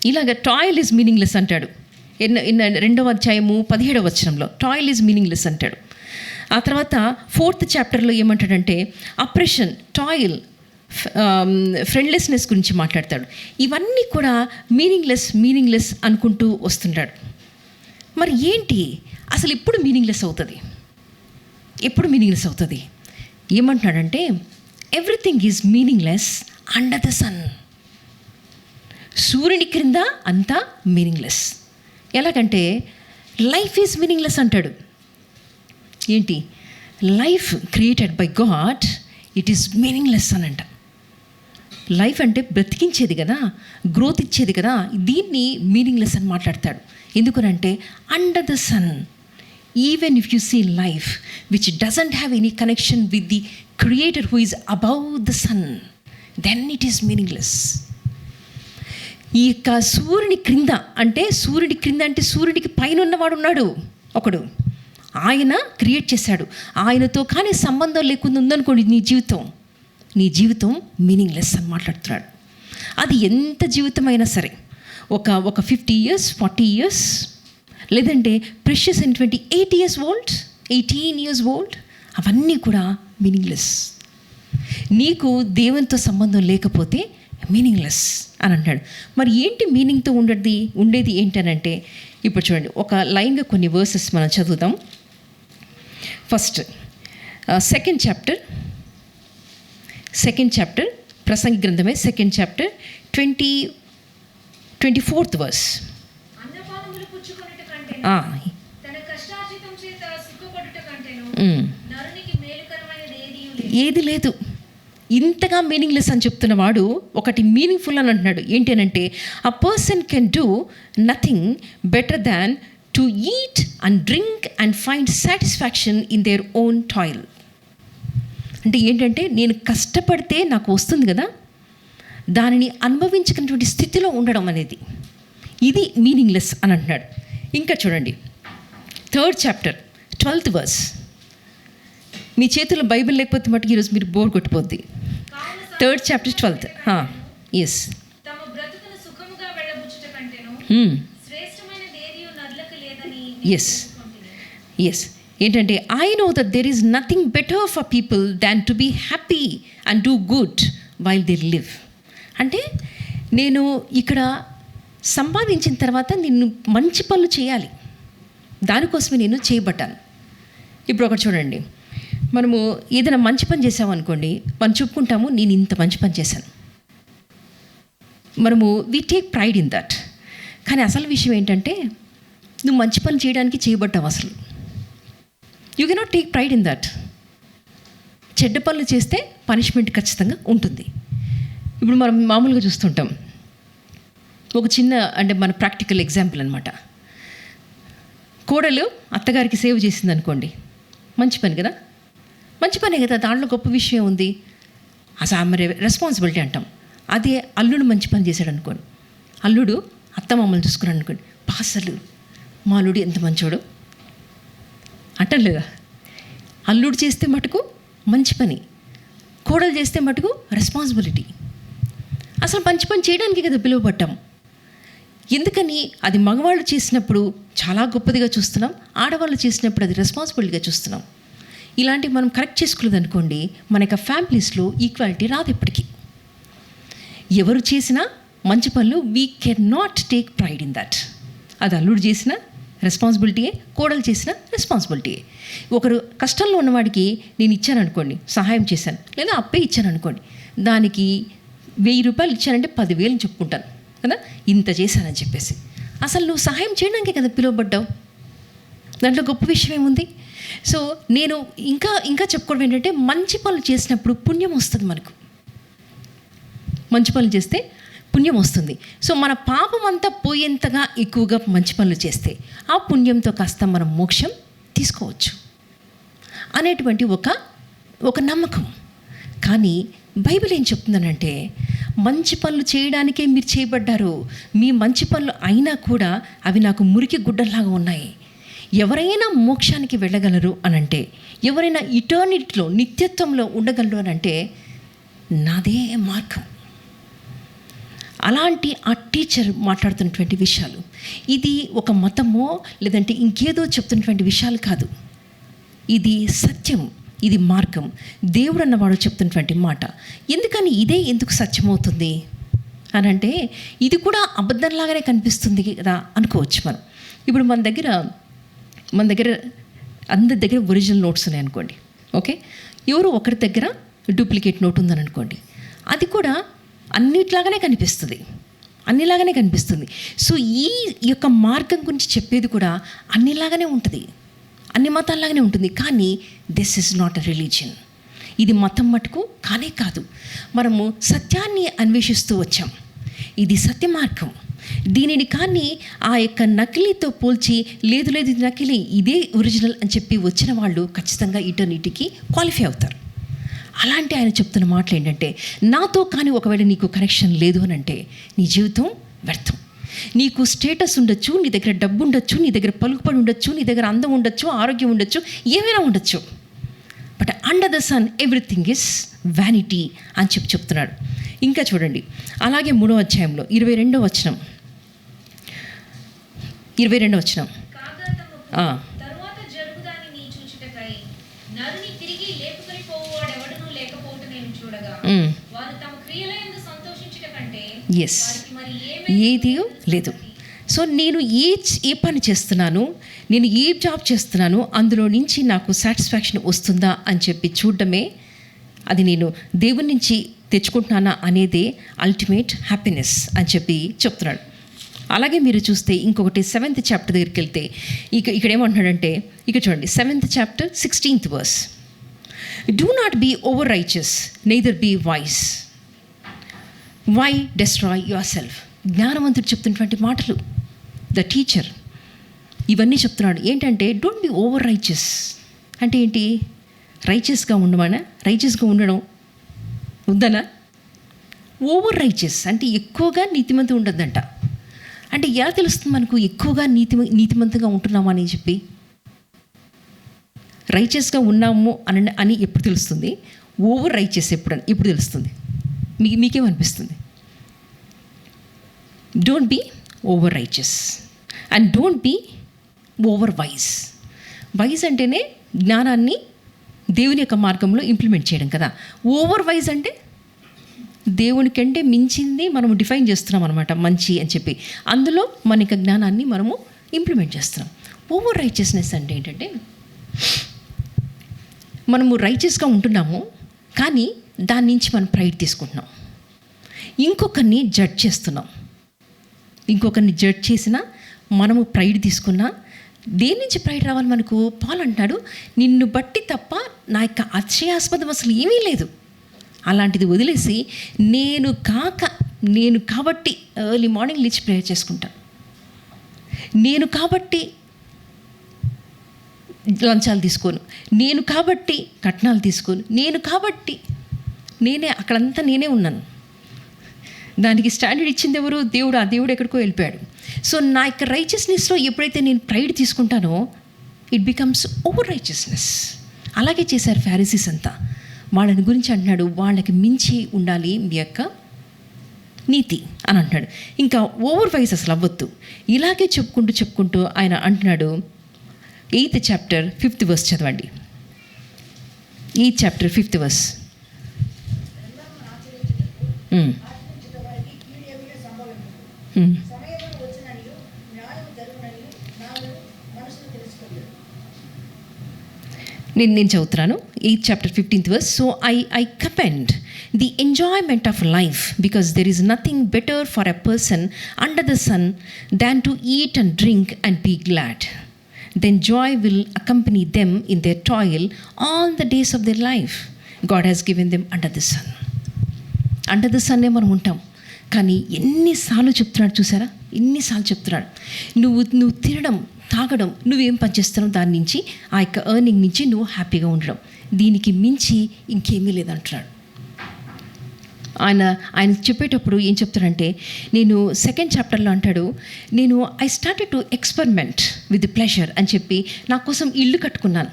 ఇలాగ టాయిల్ ఈజ్ మీనింగ్లెస్ అంటాడు. రెండవ అధ్యాయము 17వ వచనంలో టాయిల్ ఈజ్ మీనింగ్లెస్ అంటాడు. ఆ తర్వాత 4th చాప్టర్లో ఏమంటాడంటే అప్రెషన్, టాయిల్, ఫ్రెండ్లెస్నెస్ గురించి మాట్లాడతాడు. ఇవన్నీ కూడా మీనింగ్లెస్ అనుకుంటూ వస్తుంటాడు. మరి ఏంటి అసలు ఎప్పుడు మీనింగ్లెస్ అవుతుంది? ఏమంటున్నాడంటే everything is meaningless under the sun. సూర్యుని క్రింద అంతా మీనింగ్లెస్. ఎలాగంటే లైఫ్ ఈజ్ మీనింగ్లెస్ అంటాడు. ఏంటి? Life created by God, it is meaningless అని అంట. లైఫ్ అంటే బ్రతికించేది కదా, గ్రోత్ ఇచ్చేది కదా, దీన్ని మీనింగ్లెస్ అని మాట్లాడతాడు. ఎందుకనంటే under the sun, even if you see life which doesn't have any connection with the creator who is above the sun, then it is meaningless. ఈ యొక్క సూర్యుని క్రింద అంటే సూర్యుడికి పైన ఉన్నవాడు ఉన్నాడు ఒకడు, ఆయన క్రియేట్ చేశాడు. ఆయనతో కానీ సంబంధం లేకుండా ఉందనుకోండి నీ జీవితం మీనింగ్లెస్ అని మాట్లాడుతున్నాడు. అది ఎంత జీవితమైనా సరే, ఒక 50 years, 40 years, లేదంటే ప్రెషియస్ అయినటువంటి 8 years old, 18 years old, అవన్నీ కూడా మీనింగ్లెస్. నీకు దేవునితో సంబంధం లేకపోతే మీనింగ్లెస్ అని అంటాడు. మరి ఏంటి మీనింగ్తో ఉండేది ఏంటనంటే, ఇప్పుడు చూడండి, ఒక లైన్గా కొన్ని వర్సెస్ మనం చదువుదాం. ఫస్ట్ సెకండ్ చాప్టర్ ప్రసంగి గ్రంథమే, సెకండ్ చాప్టర్ 24th verse. ఏది లేదు. ఇంతగా మీనింగ్లెస్ అని చెప్తున్న వాడు ఒకటి మీనింగ్ఫుల్ అని అంటున్నాడు. ఏంటి అని అంటే, a person can do nothing better than to eat and drink and find satisfaction in their own toil. అంటే ఏంటంటే, నేను కష్టపడితే నాకు వస్తుంది కదా, దానిని అనుభవించుకున్నటువంటి స్థితిలో ఉండడం అనేది, ఇది మీనింగ్లెస్ అని అంటున్నాడు. ఇంకా చూడండి, 3rd chapter 12th verse. మీ చేతిలో బైబిల్ లేకపోతే మటుకు ఈరోజు మీరు బోర్ కొట్టిపోద్ది. 3rd chapter 12th. Yes. Yes. ఏంటంటే, I know that there is nothing better for people than to be happy and do good while they live. అంటే నేను ఇక్కడ సంపాదించిన తర్వాత నిన్ను మంచి పనులు చేయాలి, దానికోసమే నేను చేయబడ్డాను. ఇప్పుడు ఒకటి చూడండి, మనము ఏదైనా మంచి పని చేసామనుకోండి, మనం చెప్పుకుంటాము నేను ఇంత మంచి పని చేశాను, మనము we take pride in that. కానీ అసలు విషయం ఏంటంటే, నువ్వు మంచి పని చేయడానికి చేయబడ్డావు. అసలు you cannot take pride in that. చెడ్డ పనులు చేస్తే పనిష్మెంట్ ఖచ్చితంగా ఉంటుంది. ఇప్పుడు మనం మామూలుగా చూస్తుంటాం, ఒక చిన్న అంటే మన ప్రాక్టికల్ ఎగ్జాంపుల్ అనమాట. కోడలు అత్తగారికి సేవ్ చేసింది అనుకోండి, మంచి పని కదా, మంచి పనే కదా, దాంట్లో గొప్ప విషయం ఉంది, అసలు మరి రెస్పాన్సిబిలిటీ అంటాం. అదే అల్లుడు మంచి పని చేశాడు అనుకోండి, అల్లుడు అత్త మమ్మల్ని చూసుకున్నాడు అనుకోండి, పాసలు మా అల్లుడు ఎంత మంచోడు అంటాం లేదా. అల్లుడు చేస్తే మటుకు మంచి పని, కోడలు చేస్తే మటుకు రెస్పాన్సిబిలిటీ. అసలు మంచి పని చేయడానికి కదా పిలువబడ్డాం. ఎందుకని అది మగవాళ్ళు చేసినప్పుడు చాలా గొప్పదిగా చూస్తున్నాం, ఆడవాళ్ళు చేసినప్పుడు అది రెస్పాన్సిబిలిటీగా చూస్తున్నాం. ఇలాంటివి మనం కరెక్ట్ చేసుకోలేదు అనుకోండి, మన యొక్క ఫ్యామిలీస్లో ఈక్వాలిటీ రాదు ఎప్పటికీ. ఎవరు చేసినా మంచి పనులు we can not take pride in that. అది అల్లుడు చేసిన రెస్పాన్సిబిలిటీయే, కోడలు చేసిన రెస్పాన్సిబిలిటీయే. ఒకరు కష్టంలో ఉన్నవాడికి నేను ఇచ్చాను అనుకోండి, సహాయం చేశాను, లేదా అప్పే ఇచ్చాను అనుకోండి, దానికి 1000 రూపాయలు ఇచ్చానంటే 10,000 చెప్పుకుంటాను కదా, ఇంత చేశానని చెప్పేసి. అసలు నువ్వు సహాయం చేయడానికే కదా పిలువబడ్డావు, దాంట్లో గొప్ప విషయం ఏముంది. సో నేను ఇంకా చెప్పుకోవడం ఏంటంటే, మంచి పనులు చేసినప్పుడు పుణ్యం వస్తుంది మనకు. మంచి పనులు చేస్తే పుణ్యం వస్తుంది. సో మన పాపం అంతా పోయేంతగా ఎక్కువగా మంచి పనులు చేస్తే ఆ పుణ్యంతో కాస్త మనం మోక్షం తీసుకోవచ్చు అనేటువంటి ఒక నమ్మకం. కానీ బైబిల్ ఏం చెప్తుందనంటే, మంచి పనులు చేయడానికే మీరు చేయబడ్డారు, మీ మంచి పనులు అయినా కూడా అవి నాకు మురికి గుడ్డల్లాగా ఉన్నాయి. ఎవరైనా మోక్షానికి వెళ్ళగలరు అనంటే, ఎవరైనా ఇటర్నిటీలో నిత్యత్వంలో ఉండగలరు అనంటే నాదే మార్గం. అలాంటి ఆ టీచర్ మాట్లాడుతున్నటువంటి విషయాలు, ఇది ఒక మతమో లేదంటే ఇంకేదో చెప్తున్నటువంటి విషయాలు కాదు, ఇది సత్యం, ఇది మార్గం. దేవుడు అన్నవాడు చెప్తున్నటువంటి మాట. ఎందుకని ఇదే ఎందుకు సత్యమవుతుంది అని అంటే, ఇది కూడా అబద్ధంలాగానే కనిపిస్తుంది కదా అనుకోవచ్చు మనం. ఇప్పుడు మన దగ్గర అందరి దగ్గర ఒరిజినల్ నోట్స్ ఉన్నాయి అనుకోండి, ఓకే, ఎవరు ఒకరి దగ్గర డూప్లికేట్ నోట్ ఉందని అనుకోండి, అది కూడా అన్నిట్లాగానే కనిపిస్తుంది. సో ఈ యొక్క మార్గం గురించి చెప్పేది కూడా అన్నిలాగానే ఉంటుంది, అన్ని మతాల్లాగానే ఉంటుంది. కానీ this is not a religion. ఇది మతం మటుకు కానే కాదు. మనము సత్యాన్ని అన్వేషిస్తూ వచ్చాం, ఇది సత్య మార్గం. దీనిని కానీ ఆ యొక్క నకిలీతో పోల్చి లేదు ఇది నకిలీ, ఇదే ఒరిజినల్ అని చెప్పి వచ్చిన వాళ్ళు ఖచ్చితంగా ఇటర్నిటీకి క్వాలిఫై అవుతారు. అలాంటి ఆయన చెప్తున్న మాటలు ఏంటంటే, నాతో కానీ ఒకవేళ నీకు కనెక్షన్ లేదు అని అంటే నీ జీవితం వ్యర్థం. నీకు స్టేటస్ ఉండొచ్చు, నీ దగ్గర డబ్బు ఉండొచ్చు, నీ దగ్గర పలుకుబడి ఉండొచ్చు, నీ దగ్గర అందం ఉండొచ్చు, ఆరోగ్యం ఉండొచ్చు, ఏమైనా ఉండొచ్చు. But under the sun everything is vanity అని చెప్తున్నాడు. ఇంకా చూడండి, అలాగే 3వ అధ్యాయంలో 22వ వచనం. కాగా తరువాత జరుగుదాని నీ చూచుటకై నరుని తిరిగి లేపుకొని పోవువాడెవడునూ లేకపోవుట నేను చూడగా వారు తమ క్రియలయందు సంతోషించుట కంటే వారికి మరి ఏది లేదు. సో నేను ఏ పని చేస్తున్నాను, నేను ఏ జాబ్ చేస్తున్నాను, అందులో నుంచి నాకు సాటిస్ఫాక్షన్ వస్తుందా అని చెప్పి చూడడమే, అది నేను దేవుని నుంచి తెచ్చుకుంటున్నానా అనేదే అల్టిమేట్ హ్యాపీనెస్ అని చెప్పి చెప్తున్నాడు. అలాగే మీరు చూస్తే ఇంకొకటి 7th చాప్టర్ దగ్గరికి వెళ్తే ఇక్కడ ఏమంటున్నాడంటే, ఇక్కడ చూడండి 7th chapter 16th verse. Do not be over righteous neither be wise. Why destroy yourself. జ్ఞానవంతుడు చెప్తున్నటువంటి మాటలు, ద టీచర్ ఇవన్నీ చెప్తున్నాడు. ఏంటంటే డోంట్ బీ ఓవర్ రైచియస్ అంటే ఏంటి? రైచియస్గా ఉండమనా? రైచియస్గా ఉండడం ఉందనా? ఓవర్ రైచియస్ అంటే ఎక్కువగా నీతిమంతుగా ఉండద్దంట. అంటే ఎలా తెలుస్తుంది మనకు ఎక్కువగా నీతిమంతంగా ఉంటున్నాము అని చెప్పి? రైచియస్గా ఉన్నాము అని ఎప్పుడు తెలుస్తుంది? ఓవర్ రైచియస్ ఎప్పుడు తెలుస్తుంది? మీకేమనిపిస్తుంది? Don't be over righteous and don't be over wise. Wise అంటేనే జ్ఞానాన్ని దేవుని యొక్క మార్గంలో ఇంప్లిమెంట్ చేయడం కదా. ఓవర్ వైజ్ అంటే దేవుని కంటే మించింది మనము డిఫైన్ చేస్తున్నాం అనమాట, మంచి అని చెప్పి. అందులో మన యొక్క జ్ఞానాన్ని మనము ఇంప్లిమెంట్ చేస్తున్నాం. ఓవర్ రైచియస్నెస్ అంటే ఏంటంటే, మనము రైచియస్గా ఉంటున్నాము కానీ దాని నుంచి మనం ప్రైడ్ తీసుకుంటున్నాం. ఇంకొకరిని జడ్జ్ చేస్తున్నాం. ఇంకొకరిని జడ్జ్ చేసినా మనము ప్రైడ్ తీసుకున్నా, దేని నుంచి ప్రైడ్ రావాలి మనకు? పాల్ అంటున్నాడు, నిన్ను బట్టి తప్ప నా యొక్క అతిశయాస్పదం అసలు ఏమీ లేదు. అలాంటిది వదిలేసి నేను కాబట్టి ఎర్లీ మార్నింగ్ లేచి ప్రేయర్ చేసుకుంటాను, నేను కాబట్టి లంచాలు తీసుకోను, నేను కాబట్టి కట్నాలు తీసుకోను, నేను కాబట్టి అక్కడంతా నేనే ఉన్నాను. దానికి స్టాండర్డ్ ఇచ్చింది ఎవరు? దేవుడు. ఆ దేవుడు ఎక్కడికో వెళ్ళిపోయాడు. సో నా యొక్క రైచియస్నెస్లో ఎప్పుడైతే నేను ప్రైడ్ తీసుకుంటానో ఇట్ బికమ్స్ ఓవర్ రైచియస్నెస్. అలాగే చేశారు ఫారిసీస్ అంతా. వాళ్ళని గురించి అంటున్నాడు, వాళ్ళకి మించి ఉండాలి మీ యొక్క నీతి అని అంటున్నాడు. ఇంకా ఓవర్ వైజ్ అసలు అవ్వద్దు. ఇలాగే చెప్పుకుంటూ ఆయన అంటున్నాడు. 8th చాప్టర్ 5th verse చదవండి. 8th chapter 5th verse. నేను చదువుతున్నాను 8th chapter 15th verse. So I commend the enjoyment of life because there is nothing better for a person under the sun than to eat and drink and be glad. Then joy will accompany them in their toil all the days of their life. God has given them under the sun. Under the sun మనం ఉంటాం. కానీ ఎన్నిసార్లు చెప్తున్నాడు చూసారా? ఎన్నిసార్లు చెప్తున్నాడు, నువ్వు తినడం, తాగడం, నువ్వేం పని చేస్తున్నావు దాని నుంచి, ఆ యొక్క ఎర్నింగ్ నుంచి నువ్వు హ్యాపీగా ఉండడం, దీనికి మించి ఇంకేమీ లేదంటున్నాడు. ఆయన చెప్పేటప్పుడు ఏం చెప్తాడంటే, నేను 2nd చాప్టర్లో అంటాడు, నేను I started to experiment with pleasure అని చెప్పి నా కోసం ఇల్లు కట్టుకున్నాను,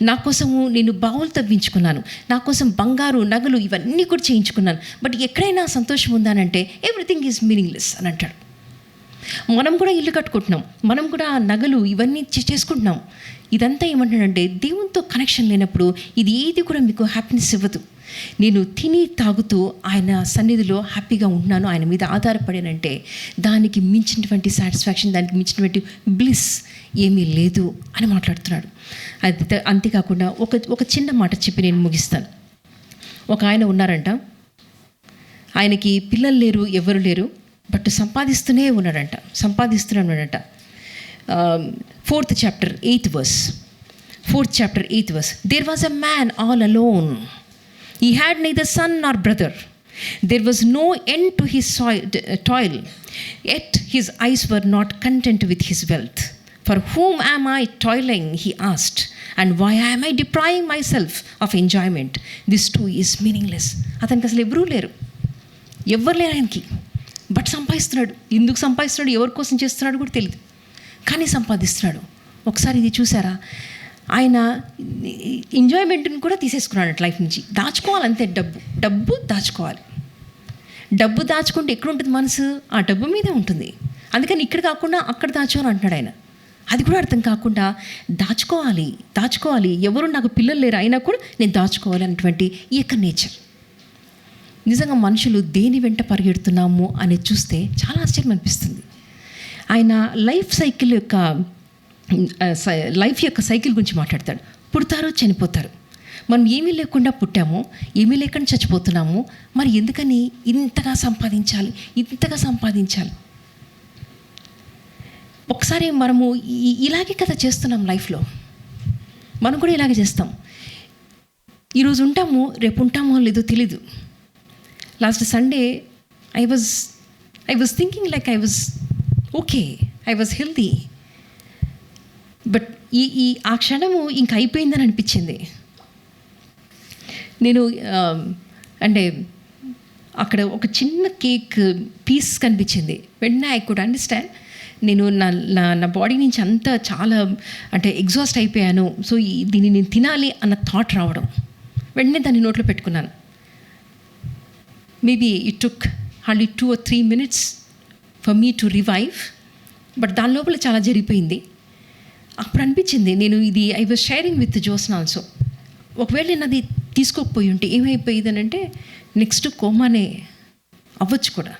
నా కోసము నేను బావులు తవ్వించుకున్నాను, నా కోసం బంగారు నగలు ఇవన్నీ కూడా చేయించుకున్నాను. బట్ ఎక్కడైనా సంతోషం ఉందానంటే ఎవ్రీథింగ్ ఈజ్ మీనింగ్లెస్ అని అంటాడు. మనం కూడా ఇల్లు కట్టుకుంటున్నాం, మనం కూడా నగలు ఇవన్నీ చేసుకుంటున్నాం. ఇదంతా ఏమంటాడంటే, దేవునితో కనెక్షన్ లేనప్పుడు ఇది ఏది కూడా మీకు హ్యాపీనెస్ ఇవ్వదు. నేను తిని తాగుతూ ఆయన సన్నిధిలో హ్యాపీగా ఉంటున్నాను, ఆయన మీద ఆధారపడానంటే దానికి మించినటువంటి సాటిస్ఫాక్షన్, దానికి మించినటువంటి బ్లిస్ ఏమీ లేదు అని మాట్లాడుతున్నాడు. అది అంతేకాకుండా ఒక చిన్న మాట చెప్పి నేను ముగిస్తాను. ఒక ఆయన ఉన్నారంట, ఆయనకి పిల్లలు లేరు, ఎవరు లేరు, బట్ సంపాదిస్తూనే ఉన్నాడంట. 4th chapter 8th verse. 4th chapter 8th verse. There was a man all alone. He had neither son nor brother. There was no end to his toil. Yet his eyes were not content with his wealth. For whom am I toiling? He asked. And why am I depriving myself of enjoyment? This too is meaningless. అతనికి అసలు ఎవరు లేరు ఆయనకి. But సంపాదిస్తున్నాడు. ఎందుకు సంపాదిస్తున్నాడు, ఎవరి కోసం చేస్తున్నాడు కూడా తెలియదు, కానీ సంపాదిస్తున్నాడు. ఒకసారి ఇది చూసారా, ఆయన ఎంజాయ్మెంట్ని కూడా తీసేసుకున్నాడు లైఫ్ నుంచి. దాచుకోవాలంతే, డబ్బు దాచుకోవాలి. డబ్బు దాచుకుంటే ఎక్కడ ఉంటుంది మనసు? ఆ డబ్బు మీదే ఉంటుంది. అందుకని ఇక్కడ కాకుండా అక్కడ దాచుకోని అంటున్నాడు ఆయన. అది కూడా అర్థం కాకుండా దాచుకోవాలి. ఎవరు నాకు పిల్లలు లేరు అయినా కూడా నేను దాచుకోవాలి అనేటువంటి ఈ యొక్క నేచర్. నిజంగా మనుషులు దేని వెంట పరిగెడుతున్నాము అనేది చూస్తే చాలా ఆశ్చర్యం అనిపిస్తుంది. ఆయన లైఫ్ యొక్క సైకిల్ గురించి మాట్లాడతాడు. పుడతారు, చనిపోతారు. మనం ఏమీ లేకుండా పుట్టాము, ఏమీ లేకుండా చచ్చిపోతున్నాము. మరి ఎందుకని ఇంతగా సంపాదించాలి? ఒకసారి మనము ఇలాగే కదా చేస్తున్నాం లైఫ్లో. మనం కూడా ఇలాగే చేస్తాం. ఈరోజు ఉంటాము, రేపు ఉంటామో లేదో తెలీదు. Last Sunday I was thinking like I was okay, I was healthy. But ఆ క్షణము ఇంక అయిపోయిందని అనిపించింది. నేను అంటే అక్కడ ఒక చిన్న కేక్ పీస్ కనిపించింది. వెంటనే ఐ కుడ్ అండర్స్టాండ్, నేను నా బాడీ నుంచి అంతా చాలా అంటే ఎగ్జాస్ట్ అయిపోయాను. సో దీన్ని నేను తినాలి అన్న థాట్ రావడం, వెంటనే దాన్ని నోట్లో పెట్టుకున్నాను. Maybe it took hardly 2 or 3 minutes for me to revive. But దాని లోపల చాలా జరిగిపోయింది. అప్పుడు అనిపించింది, నేను ఇది I was sharing with Josna also, ఒకవేళ నేను అది తీసుకోకపోయి ఉంటే ఏమైపోయింది అని అంటే నెక్స్ట్ కోమానే అవ్వచ్చు కూడా.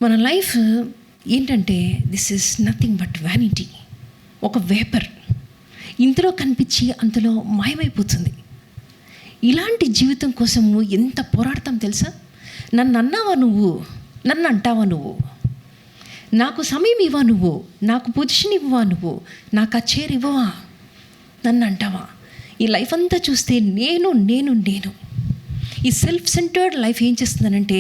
మన లైఫ్ ఏంటంటే this is nothing but vanity, ఒక వేపర్. ఇంతలో కనిపించి అంతలో మాయమైపోతుంది. ఇలాంటి జీవితం కోసము ఎంత పోరాడతాం తెలుసా? నన్ను అన్నావా నువ్వు, నన్ను అంటావా నువ్వు, నాకు సమయం ఇవ్వవా నువ్వు, నాకు పొజిషన్ ఇవ్వవా నువ్వు, నాకు ఆ చైర్ ఇవ్వవా, నన్ను అంటావా? ఈ లైఫ్ అంతా చూస్తే నేను ఈ సెల్ఫ్ సెంటర్డ్ లైఫ్ ఏం చేస్తుందనంటే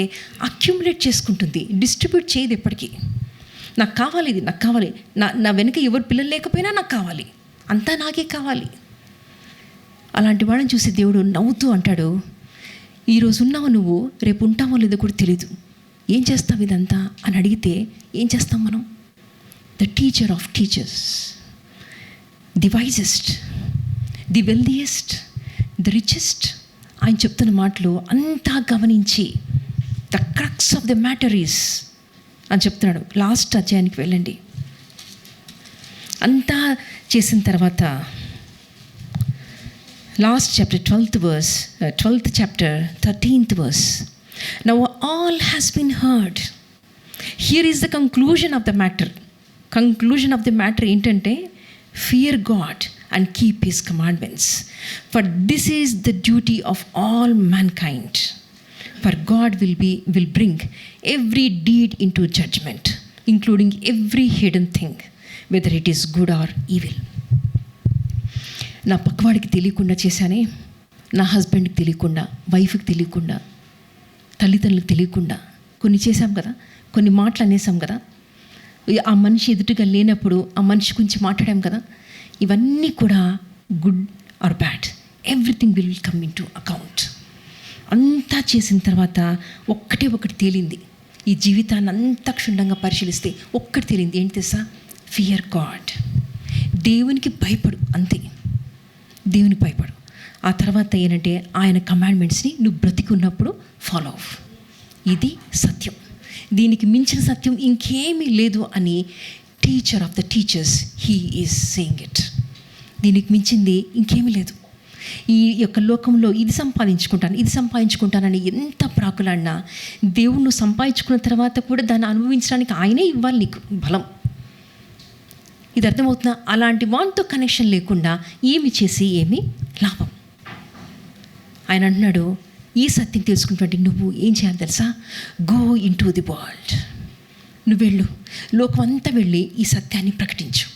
అక్యుములేట్ చేసుకుంటుంది, డిస్ట్రిబ్యూట్ చేయదు ఎప్పటికీ. నాకు కావాలి, ఇది నాకు కావాలి, నా వెనుక ఎవరు పిల్లలు లేకపోయినా నాకు కావాలి, అంతా నాకే కావాలి. అలాంటి వాళ్ళని చూసి దేవుడు నవ్వుతూ అంటాడు, ఈరోజు ఉన్నావు నువ్వు, రేపు ఉంటావో లేదో కూడా తెలీదు, ఏం చేస్తావు ఇదంతా అని అడిగితే ఏం చేస్తాం మనం? The teacher of teachers, the wisest, the wealthiest, the richest, ఆయన చెప్తున్న మాటలు అంతా గమనించి the crux of the matter is అని చెప్తున్నాడు. లాస్ట్ అధ్యాయానికి వెళ్ళండి. అంతా చేసిన తర్వాత last chapter 12th chapter 13th verse. Now all has been heard. Here is the conclusion of the matter. Conclusion of the matter ఏంటంటే fear God and keep his commandments, for this is the duty of all mankind. For God will bring every deed into judgment, including every hidden thing, whether it is good or evil. నా పక్కవాడికి తెలియకుండా చేశానే, నా హస్బెండ్కి తెలియకుండా, వైఫ్కి తెలియకుండా, తల్లిదండ్రులకు తెలియకుండా కొన్ని చేశాం కదా, కొన్ని మాటలు అనేసాం కదా, ఆ మనిషి ఎదుటిగా లేనప్పుడు ఆ మనిషి గురించి మాట్లాడాం కదా. ఇవన్నీ కూడా good or bad, everything will come in to account. అంతా చేసిన తర్వాత ఒకటి తేలింది. ఈ జీవితాన్ని అంతా క్షుణ్ణంగా పరిశీలిస్తే ఒక్కటి తేలింది. ఏంటి తెలుసా? Fear God. దేవునికి భయపడు, అంతే, దేవునికి భయపడు. ఆ తర్వాత ఏంటంటే ఆయన కమాండ్మెంట్స్ని నువ్వు బ్రతికున్నప్పుడు ఫాలో అవ్వు. ఇది సత్యం, దీనికి మించిన సత్యం ఇంకేమీ లేదు అని teacher of the teachers he is saying it. దీనికి మించింది ఇంకేమీ లేదు. ఈ యొక్క లోకంలో ఇది సంపాదించుకుంటానని ఎంత ప్రాకులాడినా దేవుణ్ణి సంపాదించుకున్న తర్వాత కూడా దాన్ని అనుభవించడానికి ఆయనే ఇవ్వాలి నీకు బలం. ఇది అర్థమవుతుందా? అలాంటి వాటితో కనెక్షన్ లేకుండా ఏమి చేసి ఏమి లాభం? ఆయన అంటున్నాడు, ఈ సత్యం తెలుసుకున్నటువంటి నువ్వు ఏం చేయాలి తెలుసా? Go in to the world. నువ్వు వెళ్ళు, లోకం అంతా వెళ్ళి ఈ సత్యాన్ని ప్రకటించు.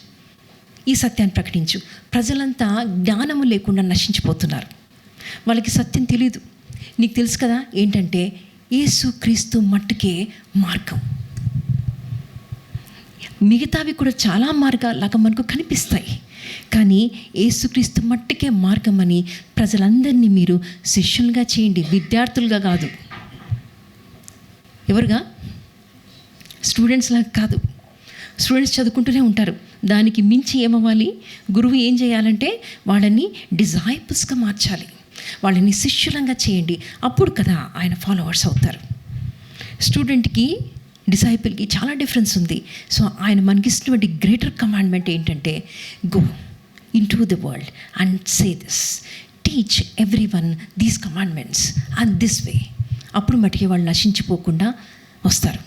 ప్రజలంతా జ్ఞానము లేకుండా నశించిపోతున్నారు, వాళ్ళకి సత్యం తెలీదు. నీకు తెలుసు కదా ఏంటంటే యేసు క్రీస్తు మట్టుకే మార్గం. మిగతావి కూడా చాలా మార్గాలాగా మనకు కనిపిస్తాయి, కానీ యేసుక్రీస్తు మట్టుకే మార్గం అని ప్రజలందరినీ మీరు శిష్యులుగా చేయండి, విద్యార్థులుగా కాదు. ఎవరుగా? స్టూడెంట్స్ లాగా కాదు. స్టూడెంట్స్ చదువుకుంటూనే ఉంటారు. దానికి మించి ఏమవ్వాలి? గురువు ఏం చేయాలంటే వాళ్ళని డిజైపుల్స్గా మార్చాలి, వాళ్ళని శిష్యులంగా చేయండి. అప్పుడు కదా ఆయన ఫాలోవర్స్ అవుతారు. స్టూడెంట్కి డిసైపుల్కి చాలా డిఫరెన్స్ ఉంది. సో ఆయన మనకి ఇస్తున్నటువంటి గ్రేటర్ కమాండ్మెంట్ ఏంటంటే, go in to the world and say this, teach every one these commandments and this way. అప్పుడు మటుకి వాళ్ళు నశించిపోకుండా వస్తారు.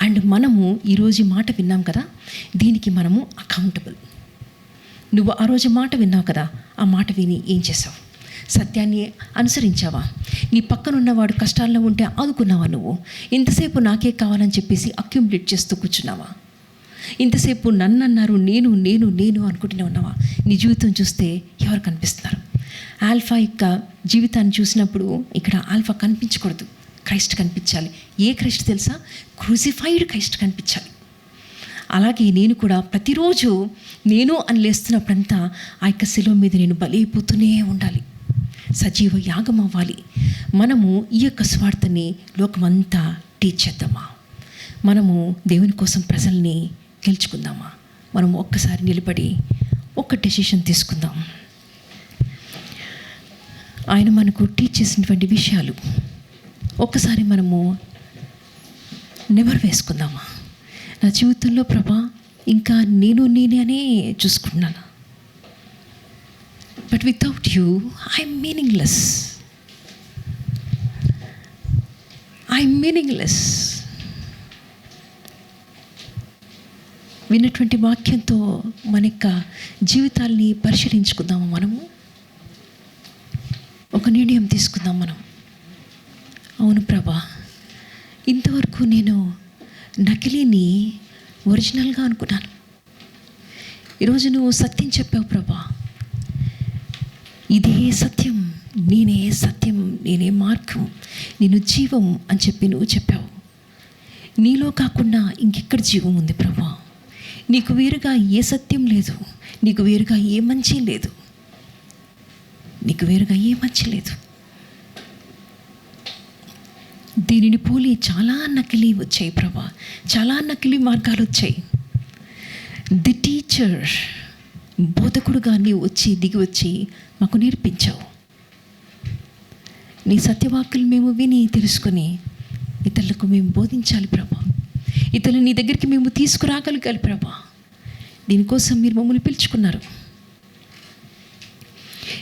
అండ్ మనము ఈరోజు మాట విన్నాం కదా, దీనికి మనము అకౌంటబుల్. నువ్వు ఆ రోజు మాట విన్నావు కదా, ఆ మాట విని ఏం చేసావు? సత్యాన్ని అనుసరించావా? నీ పక్కనున్నవాడు కష్టాల్లో ఉంటే ఆదుకున్నావా? నువ్వు ఇంతసేపు నాకే కావాలని చెప్పేసి అక్యుములేట్ చేస్తూ కూర్చున్నావా? ఇంతసేపు నన్ను అన్నారు, నేను నేను నేను అనుకుంటూనే ఉన్నావా? నీ జీవితం చూస్తే ఎవరు కనిపిస్తున్నారు? ఆల్ఫా యొక్క జీవితాన్ని చూసినప్పుడు ఇక్కడ ఆల్ఫా కనిపించకూడదు, క్రైస్ట్ కనిపించాలి. ఏ క్రైస్ట్ తెలుసా? క్రూసిఫైడ్ క్రైస్ట్ కనిపించాలి. అలాగే నేను కూడా ప్రతిరోజు నేను అని లేస్తున్నప్పుడంతా ఆ యొక్క శిలువ మీద నేను బలైపోతూనే ఉండాలి, సజీవ యాగం అవ్వాలి. మనము ఈ యొక్క స్వార్థని లోకమంతా టీచ్ చేద్దామా? మనము దేవుని కోసం ప్రజల్ని గెలుచుకుందామా? మనం ఒక్కసారి నిలబడి ఒక డెసిషన్ తీసుకుందాం. ఆయన మనకు టీచ్ చేసినటువంటి విషయాలు ఒక్కసారి మనము నెమరు వేసుకుందామా? నా జీవితంలో ప్రభా ఇంకా నేనే అనే చూసుకుంటున్నాను. But without you, I'm meaningless. I'm meaningless. విన్నటువంటి వాక్యంతో మన యొక్క జీవితాల్ని పరిశీలించుకుందాము. మనము ఒక నిర్ణయం తీసుకుందాం. మనం, అవును ప్రభా, ఇంతవరకు నేను నకిలీని ఒరిజినల్గా అనుకున్నాను. ఈరోజు నువ్వు సత్యం చెప్పావు ప్రభా, ఇదే సత్యం, నేనే సత్యం, నేనే మార్గం, నేను జీవం అని చెప్పి నువ్వు చెప్పావు. నీలో కాకుండా ఇంకెక్కడ జీవం ఉంది ప్రభా? నీకు వేరుగా ఏ సత్యం లేదు, నీకు వేరుగా ఏ మంచి లేదు, నీకు వేరుగా ఏ మంచి లేదు. దీనిని పోలి చాలా నకిలీ వచ్చాయి ప్రభా, చాలా నకిలీ మార్గాలు వచ్చాయి. ది టీచర్, బోధకుడుగా నీవు వచ్చి దిగి వచ్చి మాకు నేర్పించావు. నీ సత్యవాక్కులు మేము విని తెలుసుకొని ఇతరులకు మేము బోధించాలి ప్రభా. ఇతరులు నీ దగ్గరికి మేము తీసుకురాగలగాలి ప్రభా. దీనికోసం మీరు మమ్మల్ని పిలుచుకున్నారు.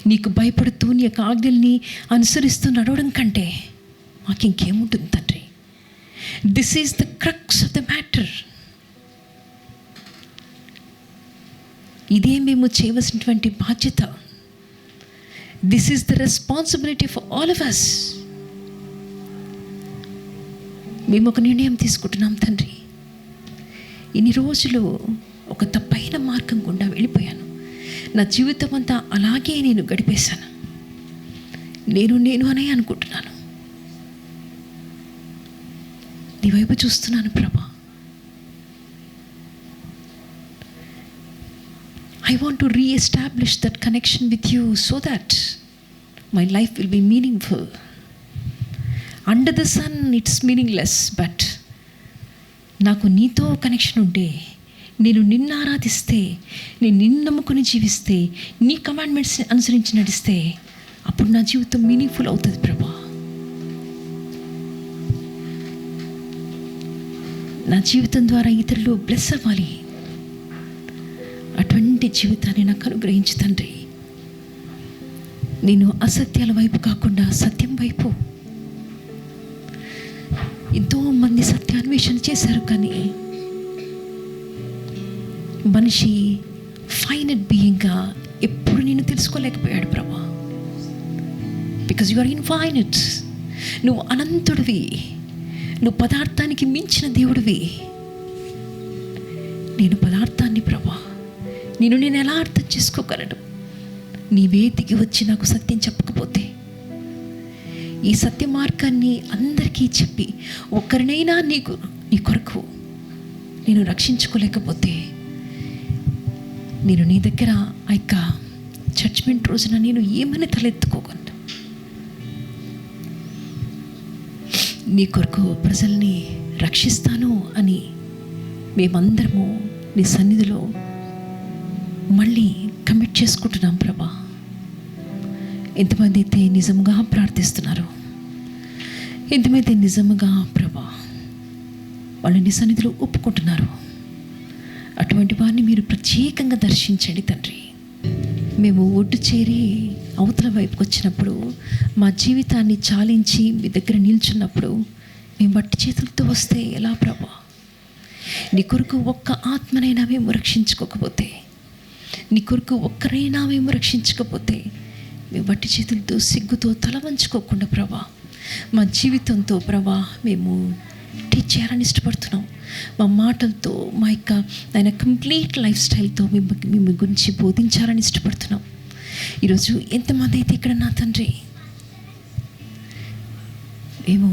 నీకు భయపడుతూ నీ యొక్క ఆజ్ఞల్ని అనుసరిస్తూ నడవడం కంటే మాకు ఇంకేముంటుంది తండ్రి? This is the crux of the matter. ఇదే మేము చేయవలసినటువంటి బాధ్యత. This is the responsibility for all of us. మేము ఒక నిర్ణయం తీసుకుంటున్నాం తండ్రి. ఇన్ని రోజులు ఒక తప్పైన మార్గం గుండా వెళ్ళిపోయాను. నా జీవితం అంతా అలాగే నేను గడిపేశాను. నేను అనే అనుకుంటున్నాను. నీ వైపు చూస్తున్నాను ప్రభా. I want to re-establish that connection with you so that my life will be meaningful. Under the sun it's meaningless, but నాకు నీతో కనెక్షన్ ఉంటే, నేను నిన్ను ఆరాధిస్తే, నేను నిన్ను నమ్ముకొని జీవిస్తే, నీ కమాండ్మెంట్స్ని అనుసరించి నడిస్తే, అప్పుడు నా జీవితం మీనింగ్ఫుల్ అవుతుంది ప్రభా. నా జీవితం ద్వారా ఇతరులు బ్లెస్ అవ్వాలి. అటువంటి జీవితాన్ని నాకు అనుగ్రహించు తండ్రి. నేను అసత్యాల వైపు కాకుండా సత్యం వైపు. ఎంతోమంది సత్యాన్వేషణ చేశారు, కానీ మనిషి ఫైనట్ బీయింగ్గా ఎప్పుడు నేను తెలుసుకోలేకపోయాడు ప్రభా. Because you are infinite. నువ్వు అనంతుడివి, నువ్వు పదార్థానికి మించిన దేవుడివి. నేను పదార్థాన్ని ప్రభా. నేను ఎలా అర్థం చేసుకోగలను? నీవే దిగి వచ్చి నాకు సత్యం చెప్పకపోతే, ఈ సత్య మార్గాన్ని అందరికీ చెప్పి ఒక్కరినైనా నీ కొరకు నేను రక్షించుకోలేకపోతే, నేను నీ దగ్గర ఆ యొక్క జడ్జ్మెంట్ రోజున నేను ఏమని తలెత్తుకోగలను? నీ కొరకు ప్రజల్ని రక్షిస్తాను అని మేమందరము నీ సన్నిధిలో మళ్ళీ కమిట్ చేసుకుంటున్నాం ప్రభా. ఎంతమంది అయితే నిజంగా ప్రార్థిస్తున్నారు, ఎంతమంది నిజంగా ప్రభా వాళ్ళు నీ సన్నిధిలో ఒప్పుకుంటున్నారు, అటువంటి వారిని మీరు ప్రత్యేకంగా దర్శించండి తండ్రి. మేము ఒడ్డు చేరి అవతల వైపుకి వచ్చినప్పుడు, మా జీవితాన్ని చాలించి మీ దగ్గర నిల్చున్నప్పుడు మేము వట్టి చేతులతో వస్తే ఎలా ప్రభా? నీ కొరకు ఒక్క ఆత్మనైనా మేము రక్షించుకోకపోతే, నీ కొరకు ఒక్కరైనా మేము రక్షించకపోతే, మేము వట్టి చేతులతో సిగ్గుతో తల వంచుకోకుండా ప్రభా మా జీవితంతో ప్రభా మేము టీచ్ చేయాలని ఇష్టపడుతున్నాం. మా మాటలతో, మా యొక్క ఆయన కంప్లీట్ లైఫ్ స్టైల్తో మేము గురించి బోధించాలని ఇష్టపడుతున్నాం. ఈరోజు ఎంతమంది అయితే ఇక్కడ నా తండ్రి మేము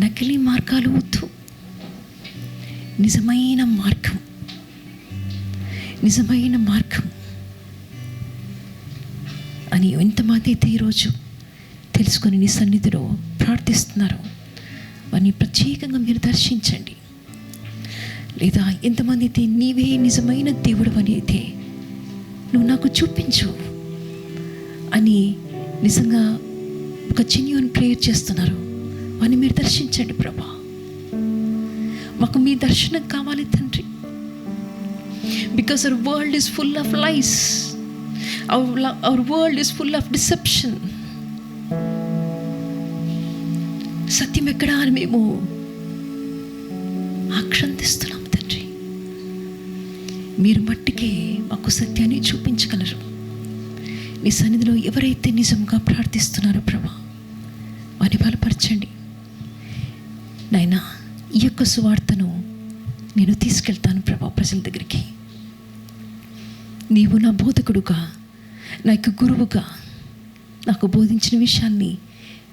నకిలీ మార్గాలు వద్దు, నిజమైన మార్గం అని ఎంతమంది అయితే ఈరోజు తెలుసుకొని నీ సన్నిధిలో ప్రార్థిస్తున్నారు, వారిని ప్రత్యేకంగా మీరు దర్శించండి. లేదా ఎంతమంది అయితే నీవే నిజమైన దేవుడు అని అయితే నువ్వు నాకు చూపించు అని నిజంగా ఒక జెన్యూన్ ప్రేయర్ చేస్తున్నారు, వారిని మీరు దర్శించండి ప్రభా. మాకు మీ దర్శనం కావాలి తండ్రి. Because our world is full of lies, our world is full of deception. సత్యం ఎక్కడా అని మేము ఆక్రందిస్తున్నాం తండ్రి. మీరు మట్టికే మాకు సత్యాన్ని చూపించగలరు. నీ సన్నిధిలో ఎవరైతే నిజంగా ప్రార్థిస్తున్నారో ప్రభా వారిని బలపరచండి నాయనా. ఈ యొక్క సువార్తను నేను తీసుకెళ్తాను ప్రభా ప్రజల దగ్గరికి. నీవు నా బోధకుడుగా, నా యొక్క గురువుగా నాకు బోధించిన విషయాన్ని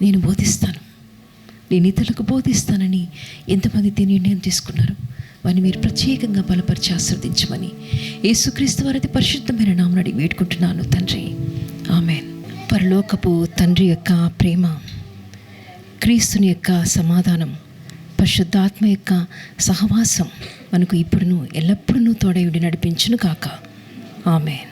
నేను బోధిస్తాను, నేను ఇతరులకు బోధిస్తానని ఎంతమంది నిర్ణయం తీసుకున్నారు వారిని మీరు ప్రత్యేకంగా బలపరిచి ఆశీర్వదించమని యేసుక్రీస్తు వారి పరిశుద్ధమైన నామమున అడిగి వేడుకుంటున్నాను తండ్రి, ఆమేన్. పరలోకపు తండ్రి యొక్క ప్రేమ, క్రీస్తుని యొక్క సమాధానం, పరిశుద్ధాత్మ యొక్క సహవాసం మనకు ఇప్పుడును ఎల్లప్పుడూ తోడయుడి నడిపించును కాక, ఆమేన్.